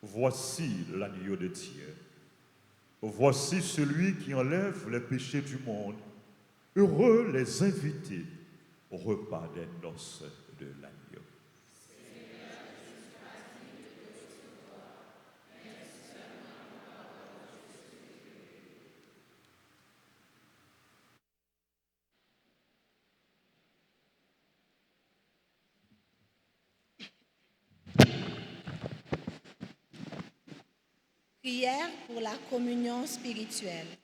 Voici l'agneau de Dieu. Voici celui qui enlève les péchés du monde. Heureux les invités au repas des noces de l'agneau. Prière pour la communion spirituelle.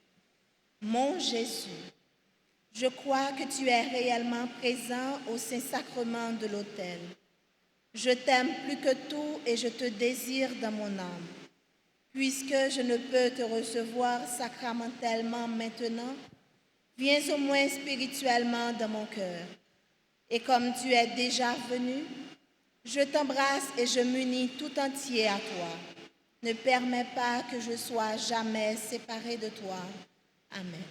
Mon Jésus, je crois que tu es réellement présent au Saint-Sacrement de l'autel. Je t'aime plus que tout et je te désire dans mon âme. Puisque je ne peux te recevoir sacramentellement maintenant, viens au moins spirituellement dans mon cœur. Et comme tu es déjà venu, je t'embrasse et je m'unis tout entier à toi. Ne permets pas que je sois jamais séparé de toi. Amen.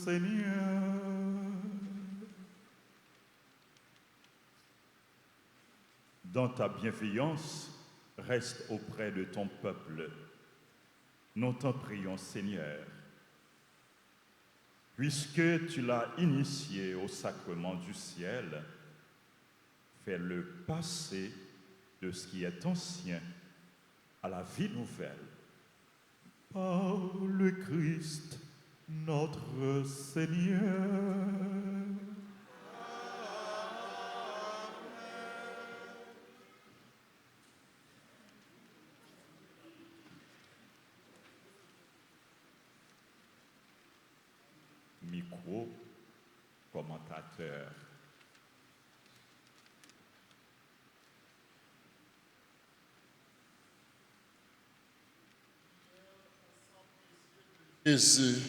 Seigneur. Dans ta bienveillance, reste auprès de ton peuple. Nous t'en prions, Seigneur. Puisque tu l'as initié au sacrement du ciel, fais-le passer de ce qui est ancien à la vie nouvelle. Par le Christ, notre Seigneur. Micro, commentateur. Jésus,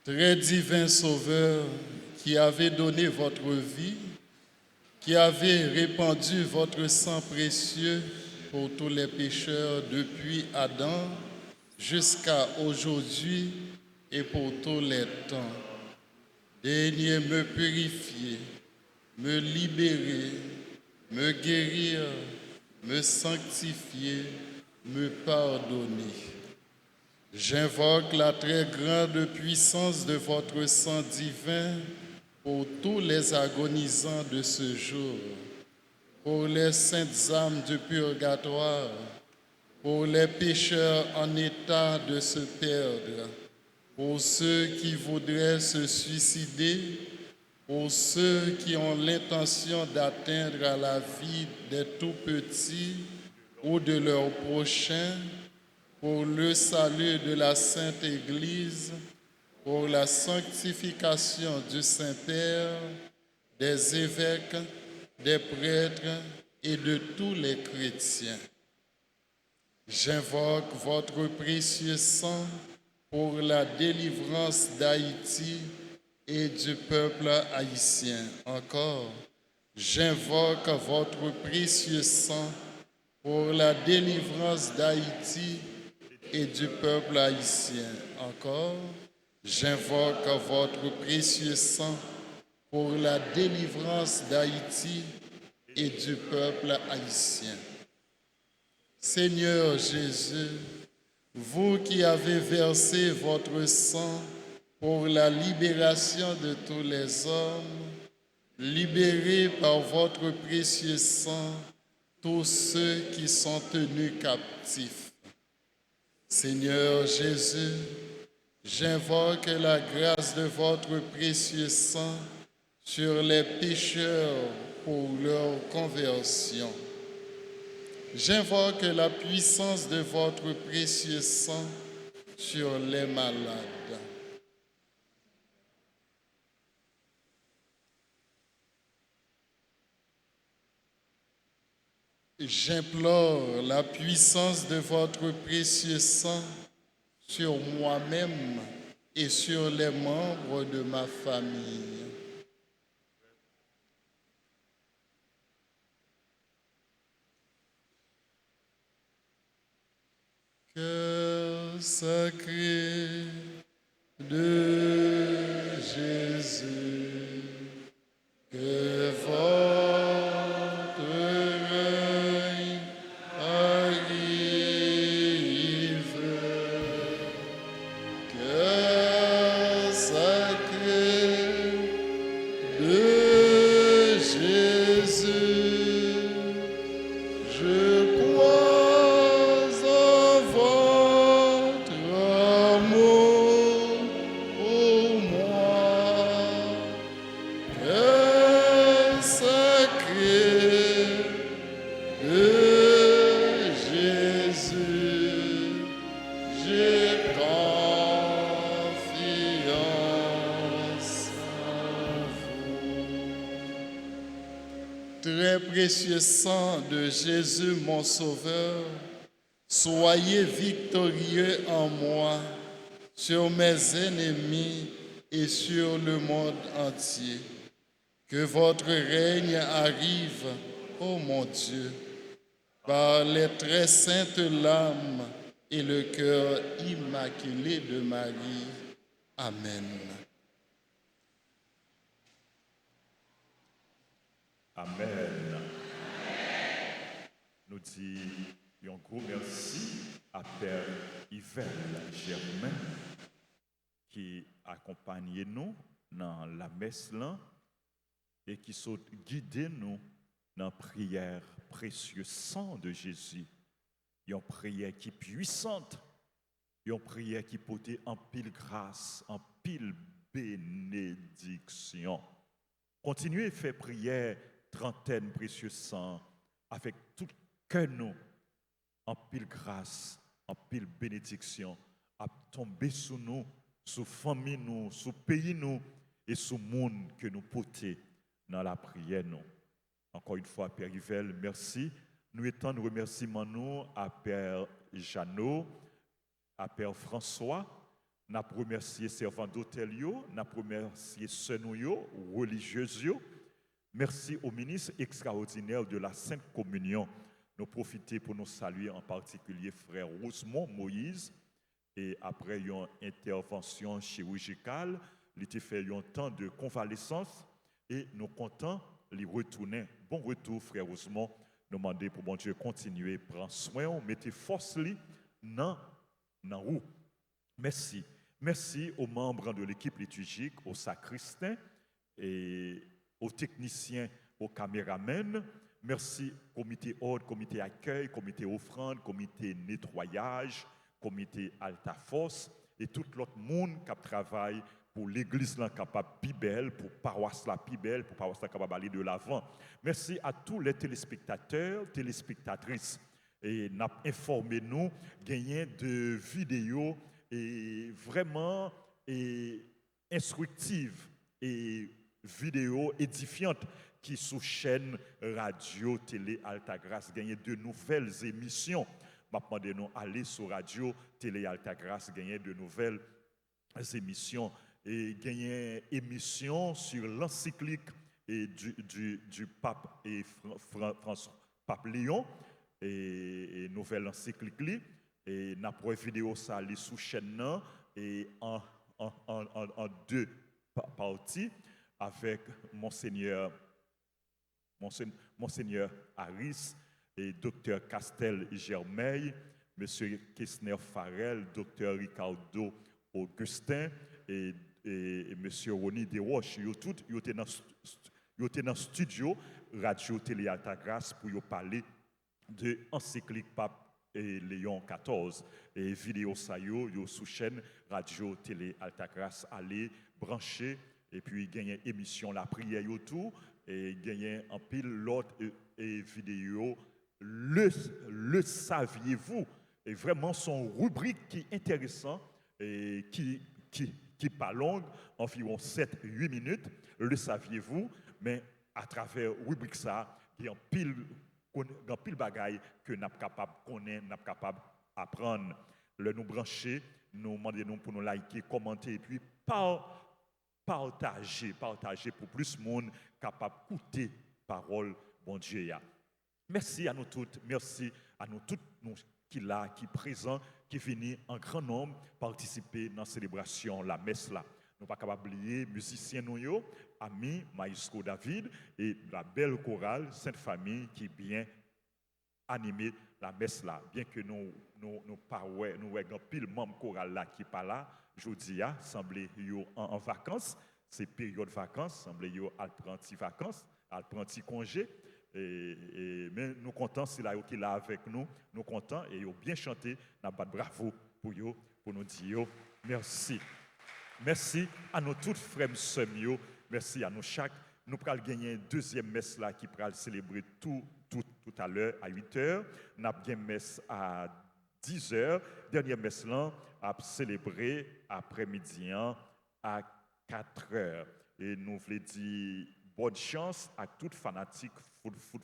très divin Sauveur, qui avez donné votre vie, qui avez répandu votre sang précieux pour tous les pécheurs depuis Adam jusqu'à aujourd'hui et pour tous les temps. Daignez me purifier, me libérer, me guérir, me sanctifier, me pardonner. J'invoque la très grande puissance de votre sang divin pour tous les agonisants de ce jour, pour les saintes âmes du purgatoire, pour les pécheurs en état de se perdre, pour ceux qui voudraient se suicider, pour ceux qui ont l'intention d'atteindre à la vie des tout-petits ou de leurs prochains, pour le salut de la Sainte Église, pour la sanctification du Saint-Père, des évêques, des prêtres et de tous les chrétiens. J'invoque votre précieux sang pour la délivrance d'Haïti et du peuple haïtien. Encore, j'invoque votre précieux sang pour la délivrance d'Haïti et du peuple haïtien. Encore, j'invoque votre précieux sang pour la délivrance d'Haïti et du peuple haïtien. Seigneur Jésus, vous qui avez versé votre sang pour la libération de tous les hommes, libérez par votre précieux sang tous ceux qui sont tenus captifs. Seigneur Jésus, j'invoque la grâce de votre précieux sang sur les pécheurs pour leur conversion. J'invoque la puissance de votre précieux sang sur les malades. J'implore la puissance de votre précieux sang sur moi-même et sur les membres de ma famille. Cœur sacré de Jésus, que votre règne arrive. Cœur sacré de Jésus, je crois en votre amour pour moi. Cœur sacré de Jésus, j'ai confiance en vous. Très précieux sang de Jésus, mon Sauveur, soyez victorieux en moi, sur mes ennemis et sur le monde entier. Que votre règne arrive, ô mon Dieu, par les très saintes larmes et le cœur immaculé de Marie. Amen. Amen. Nous disons un gros merci à Père Yvel Germain qui accompagne nous dans la messe là et qui sont guidé nous dans la prière précieux sang de Jésus. Une prière qui est puissante, une prière qui porte en pile grâce, en pile bénédiction. Continuez à faire prière trentaine précieux sang avec tout cœur nous, en pile grâce, en pile bénédiction, à tomber sur nous, sur famille nous, sur pays nous et sur le monde que nous portons dans la prière nous. Encore une fois, Père Yvel, merci. Nous étendons remerciements nous à Père Jeannot, à Père François. Nous remercié servants d'hôtel, nous remercié sœurs religieuses. Merci au ministre extraordinaire de la Sainte Communion. Nous profitons pour nous saluer en particulier frère Rosemont Moïse. Et après une intervention chirurgicale, il a fait un temps de convalescence et nous comptons les retourner. Bon retour, frère Rosemont. Nous demandons pour bon Dieu continuer, prendre soin, mettez force dans vous. Merci. Merci aux membres de l'équipe liturgique, aux sacristains et aux techniciens, aux caméramens. Merci comité ordre, comité accueil, comité offrande, comité nettoyage, comité Altafos et tout l'autre monde qui travaille pour l'église là capable plus belle, pour paroisse là plus belle, pour paroisse là capable aller de l'avant. Merci à tous les téléspectateurs, téléspectatrices et n'a informé nous gagner de vidéos et vraiment instructives et vidéos édifiantes qui sous chaîne radio télé Altagrace gagner de nouvelles émissions. Maintenant nous aller sur radio télé Altagrace gagner de nouvelles émissions et gagner émission sur l'encyclique et du pape et François pape Léon et nouvelle encyclique et n'a pour vidéo ça aller sous chaîne et en deux parties avec Monseigneur Harris et Dr Castel Germeil, Monsieur Kessner Farel, Dr Ricardo Augustin et Monsieur Ronnie Desroches. Ils étaient dans le studio Radio Télé Altagrace pour parler de l'encyclique Pape et Léon XIV. Et vidéo ça yo sous chaîne Radio Télé Altagrace. Allez brancher et puis gagner émission la prière autour et gagner en pile l'autre et vidéo le saviez-vous, et vraiment son rubrique qui est intéressant et qui pas longue, environ 7-8 minutes, le saviez-vous, mais à travers rubrique ça, il y a un pile bagaille que nous sommes capables de connaître, nous sommes capables d'apprendre. Le nous brancher, nous demandons pour nous liker, commenter et puis partager pour plus de monde capable d'écouter parole bon Dieu. Merci à nous toutes, merci à nous toutes qui là, qui présents, qui viennent en grand nombre participer dans la célébration, la messe là. Nous ne pouvons pas oublier musiciens nous, amis, Maïsco David et la belle chorale Sainte Famille qui bien animé la messe là. Bien que nous avons pile membre chorale là qui pas là, je dis semblé en vacances, c'est période de vacances, semblé apprenti vacances, apprenti congé. Mais nous comptons c'est là qui est là avec nous, nous comptons et ils ont bien chanté, nous avons bravo pour nous dire merci. Merci à nos toutes frères et sœurs, merci à nous chaque. Nous allons gagner une deuxième messe là qui va célébrer tout à l'heure à 8h. Nous avons une messe à 10h. Dernière messe là à célébrer après-midi à 4h. Et nous voulons dire bonne chance à toutes fanatiques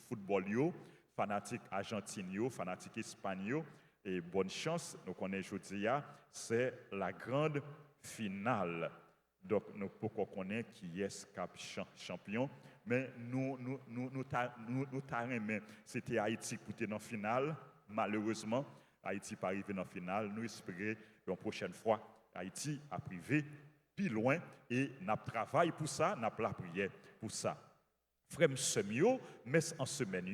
football, fanatiques argentines, fanatiques espagnols. Et bonne chance, nous connaissons aujourd'hui, c'est la grande finale. Donc, nous pouvons connaître qui est cap champion. Mais nous c'était Haïti qui était dans la finale. Malheureusement, Haïti n'est pas arrivé dans la finale. Nous espérons la prochaine fois, Haïti a privé plus loin et n'a travail pour ça, n'a la prière pour ça. Frère Semio, messe en semaine,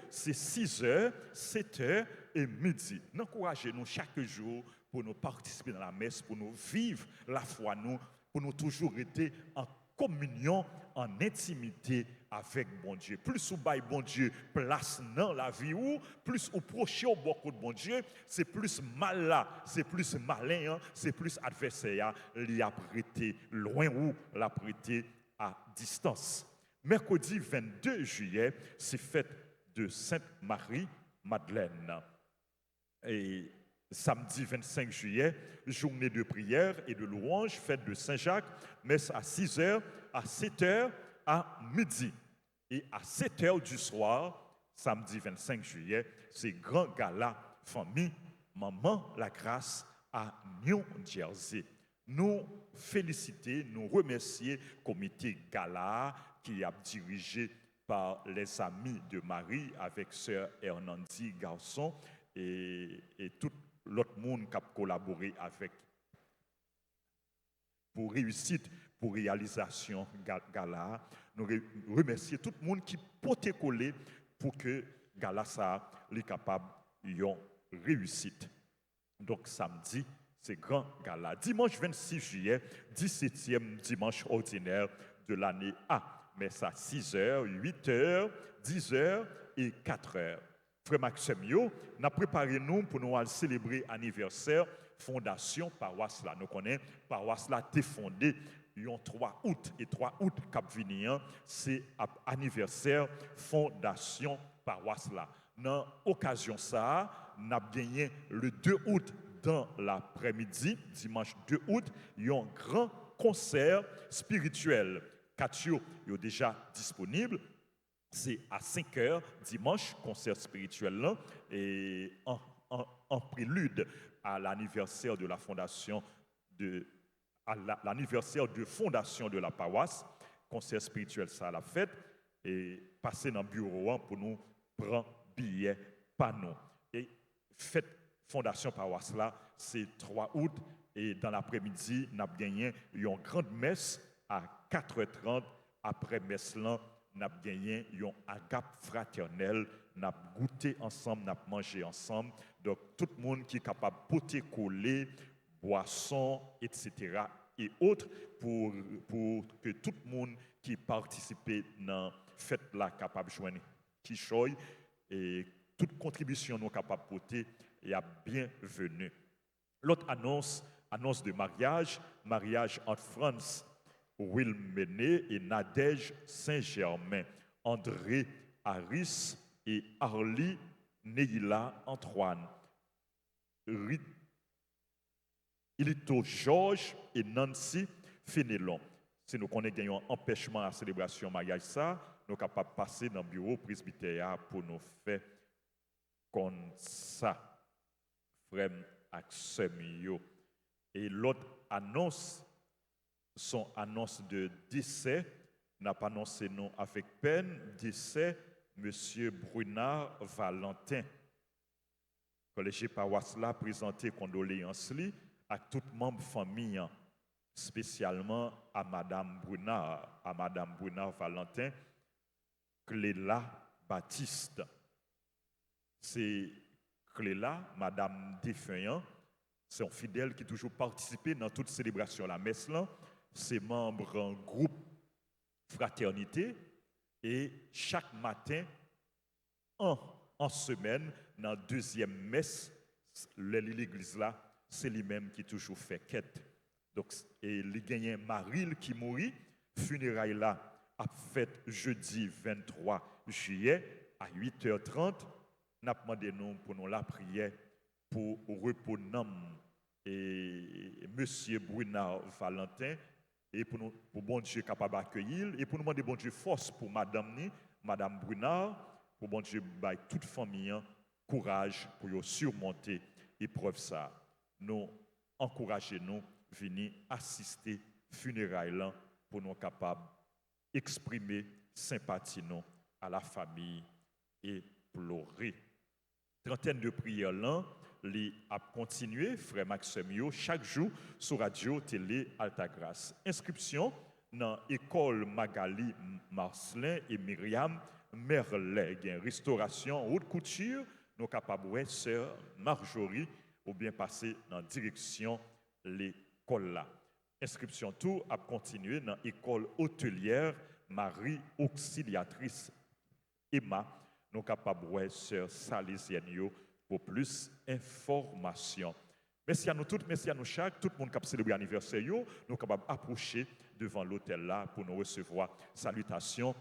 c'est 6h, 7h et midi. Encouragez-nous chaque jour pour nous participer dans la messe, pour nous vivre la foi, nous, pour nous toujours être en communion, en intimité avec bon Dieu. Plus ou bail bon Dieu place dans la vie ou plus ou proche au beaucoup de bon Dieu, c'est plus mal là, c'est plus malin, hein, c'est plus adversaire, il a prêté loin ou l'a prêté à distance. Mercredi 22 juillet, c'est fête de Sainte Marie-Madeleine. Et samedi 25 juillet, journée de prière et de louange, fête de Saint-Jacques, messe à 6h, à 7h, à midi. Et à 7h du soir, samedi 25 juillet, c'est grand gala famille Maman la Grâce à New Jersey. Nous féliciter, nous remercier comité gala qui a dirigé par les amis de Marie avec sœur Hernandi Garçon et tout l'autre monde qui a collaboré avec pour réussite, pour réalisation gala. Nous remercions tout le monde qui peut coller pour que gala ça soit capable de réussite. Donc samedi, c'est grand gala. Dimanche 26 juillet, 17e dimanche ordinaire de l'année A. Mais ça 6h, 8h, 10h et 4h. Frère Maxime, nous préparé nous pour nous célébrer l'anniversaire fondation paroisse là. Nous connaissons paroisse là été fondée le 3 août et 3 août cap venir, c'est anniversaire fondation paroisse là. Dans occasion ça, nous avons gagné le 2 août dans l'après-midi, dimanche 2 août, un grand concert spirituel. Katio est déjà disponible. C'est à 5h dimanche, concert spirituel là, et en prélude à l'anniversaire de la fondation l'anniversaire de fondation de la paroisse, concert spirituel ça à la fête, et passer dans le bureau pour nous prendre billet panneau. Et fête fondation paroisse là, c'est 3 août, et dans l'après-midi, nous avons gagné une grande messe à 4h30 après messe là. Nous avons gagné un agape fraternel, nous avons goûté ensemble, nous avons mangé ensemble. Donc, tout le monde qui est capable de poter, coller, boissons, etc. et autres, pour que tout le monde qui participe dans la fête là capable de joindre qui choisit et toute contribution nous capable de porter et à bienvenue. L'autre annonce de mariage entre France Will Mené et Nadège Saint-Germain, André Harris et Arlie Neila Antoine, Ilito Georges et Nancy Fénélon. Si nous connaissons un empêchement à la célébration mariage, ça, nous sommes capables de passer dans le bureau presbytère pour nous faire comme ça. Frère Axemio. Et l'autre annonce, son annonce de décès, n'a pas annoncé non avec peine, décès, M. Brunard Valentin. Collège paroisse là présenté condoléances à tout membre famille, spécialement à Madame Brunard Valentin, Cléla Baptiste. C'est Cléla, Madame Défeuillant, c'est un fidèle qui toujours participé dans toute célébration la messe là. C'est membre en groupe fraternité et chaque matin en semaine dans la deuxième messe l'église là c'est lui-même qui toujours fait quête. Donc et il gagne Maril qui mourit, funérailles là a fait jeudi 23 juillet à 8h30. N'a demandé nous pour nous la prière pour repos et monsieur Brunard Valentin et pour bon Dieu capable d'accueillir et pour nous demander bon Dieu force pour madame Brunard, pour bon Dieu bail toute famille courage pour surmonter épreuve ça. Nous encourager nous venir assister funérailles là pour nous capables exprimer sympathie nous à la famille et pleurer. Trentaine de prières là li a continué, frère Maxime, chaque jour sur radio, télé, Altagrace. Inscription dans l'école Magali Marcelin et Myriam Merlet. Restauration, haute couture, nous sommes capables de sœur Marjorie ou bien passer dans la direction l'école là. Inscription tout a continué dans l'école hôtelière Marie Auxiliatrice Emma. Nous sommes capables de sœur Salesienne pour plus d'informations. Merci à nous toutes, merci à nous chaque, tout le monde qui a célébré l'anniversaire, nous sommes capables d'approcher devant l'hôtel là pour nous recevoir salutations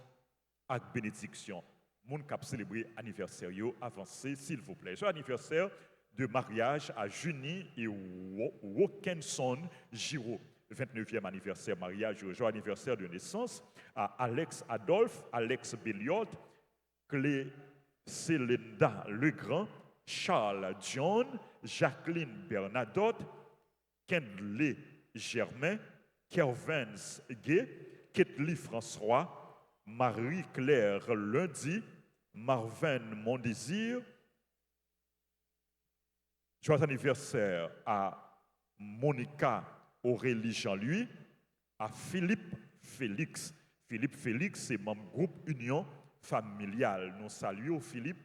et bénédictions. Les gens qui a célébré l'anniversaire, avancez s'il vous plaît. C'est l'anniversaire de mariage à Junie et Wilkinson Giraud. 29e anniversaire mariage, jour anniversaire de naissance à Alex Adolphe, Alex Belliot, Clé Célenda Legrand, Charles John, Jacqueline Bernadotte, Kendley Germain, Kervins Gay, Ketli François, Marie-Claire Lundi, Marvin Mondésir. Joyeux anniversaire à Monica Aurélie Jean-Louis, à Philippe Félix. Philippe Félix, c'est membre groupe Union Familiale. Nous saluons Philippe,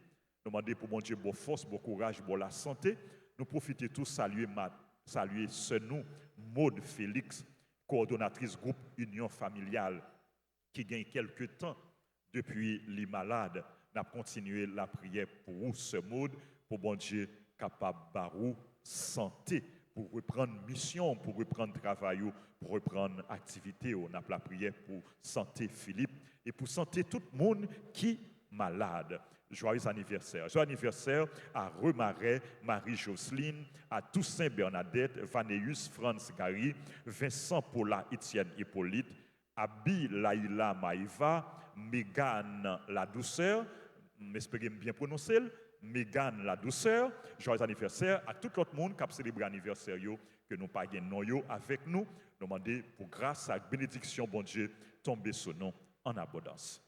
nous demandons pour mon Dieu bonne force, bon courage, bonne santé. Nous profitons tous saluer ce nous, Maude Félix, coordonnatrice groupe Union Familiale, qui gagne quelques temps depuis les malades. Nous avons continué la prière pour ce Maude, pour bon Dieu capable de santé, pour reprendre mission, pour reprendre travail, pour reprendre activité. On a la prière pour santé Philippe et pour santé tout le monde qui est malade. Joyeux anniversaire. Joyeux anniversaire à Remaret, Marie-Jocelyne, à Toussaint Bernadette, Vanéus Franz Gary, Vincent Paula Étienne Hippolyte, Abi Laïla Maïva, Mégane La Douceur, j'espère bien prononcer, Mégane La Douceur. Joyeux anniversaire à tout l'autre monde qui a célébré l'anniversaire, que nous pas gagné avec nous. Nous demandons pour grâce à bénédiction, bon Dieu, tomber sur nous en abondance.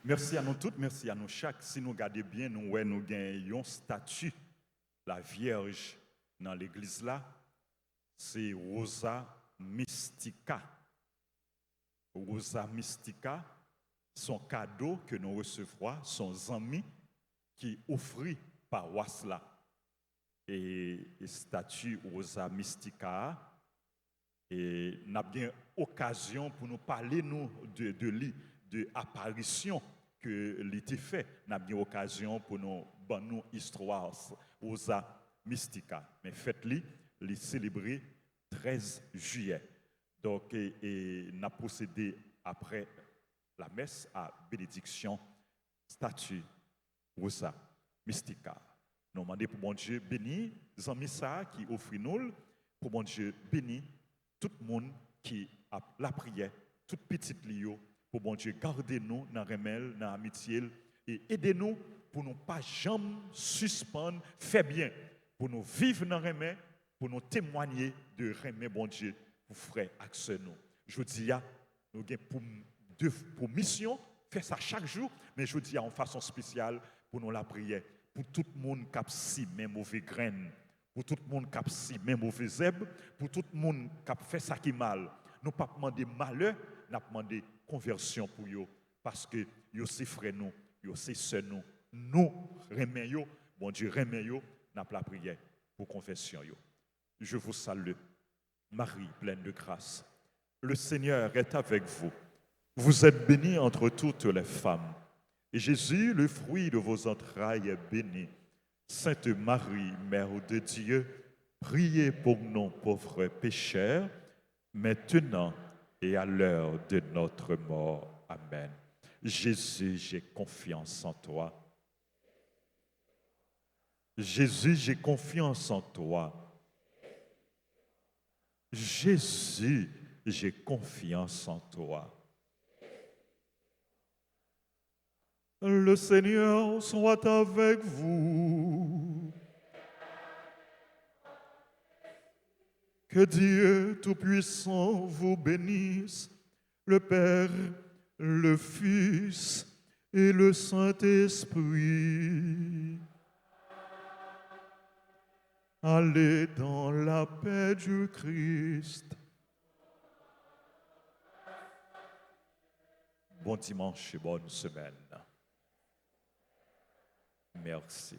Merci à nous toutes, merci à nous chaque. Si nous regardons bien, nous avons un statut, la Vierge dans l'église là, c'est Rosa Mystica. Rosa Mystica, son cadeau que nous recevons, son ami qui offrit par Wasla. Et statue Rosa Mystica, et nous avons bien occasion pour nous parler nous, de apparition que l'été fait. Nous avons bien occasion pour nous donner histoire Rosa Mystica. Mais faites-le, les célébrer 13 juillet. Donc, nous avons procédé après la messe à bénédiction, statue Rosa Mystica. Nous demandons pour mon Dieu béni, les ça qui offrent nous, pour mon Dieu béni, tout le monde qui a la prière, toute petite lio, pour mon Dieu garder nous dans remel, dans l'amitié et aider nous pour ne pas jamais suspendre, faire bien. pour nous vivre dans remè, pour nous témoigner de remè bon Dieu pour frères et sœurs nous. Je dis nous avons pour mission faire ça chaque jour, mais je dis en façon spéciale pour nous la prière, pour tout le monde qui a si même mauvais graines, pour tout le monde qui a si même mauvais herbes, pour tout le monde qui a fait ça qui est mal. Nous ne pas demander malheur, nous demander conversion pour eux, parce que yo c'est frères nous, yo c'est sœurs nous, nous remet yo, bon Dieu remet yo, n'a pas la prière pour conversion yo. Je vous salue, Marie pleine de grâce. Le Seigneur est avec vous. Vous êtes bénie entre toutes les femmes. Et Jésus, le fruit de vos entrailles, est béni. Sainte Marie, Mère de Dieu, priez pour nous pauvres pécheurs, maintenant et à l'heure de notre mort. Amen. Jésus, j'ai confiance en toi. Jésus, j'ai confiance en toi. Jésus, j'ai confiance en toi. Le Seigneur soit avec vous. Que Dieu Tout-Puissant vous bénisse, le Père, le Fils et le Saint-Esprit. Allez dans la paix du Christ. Bon dimanche et bonne semaine. Merci.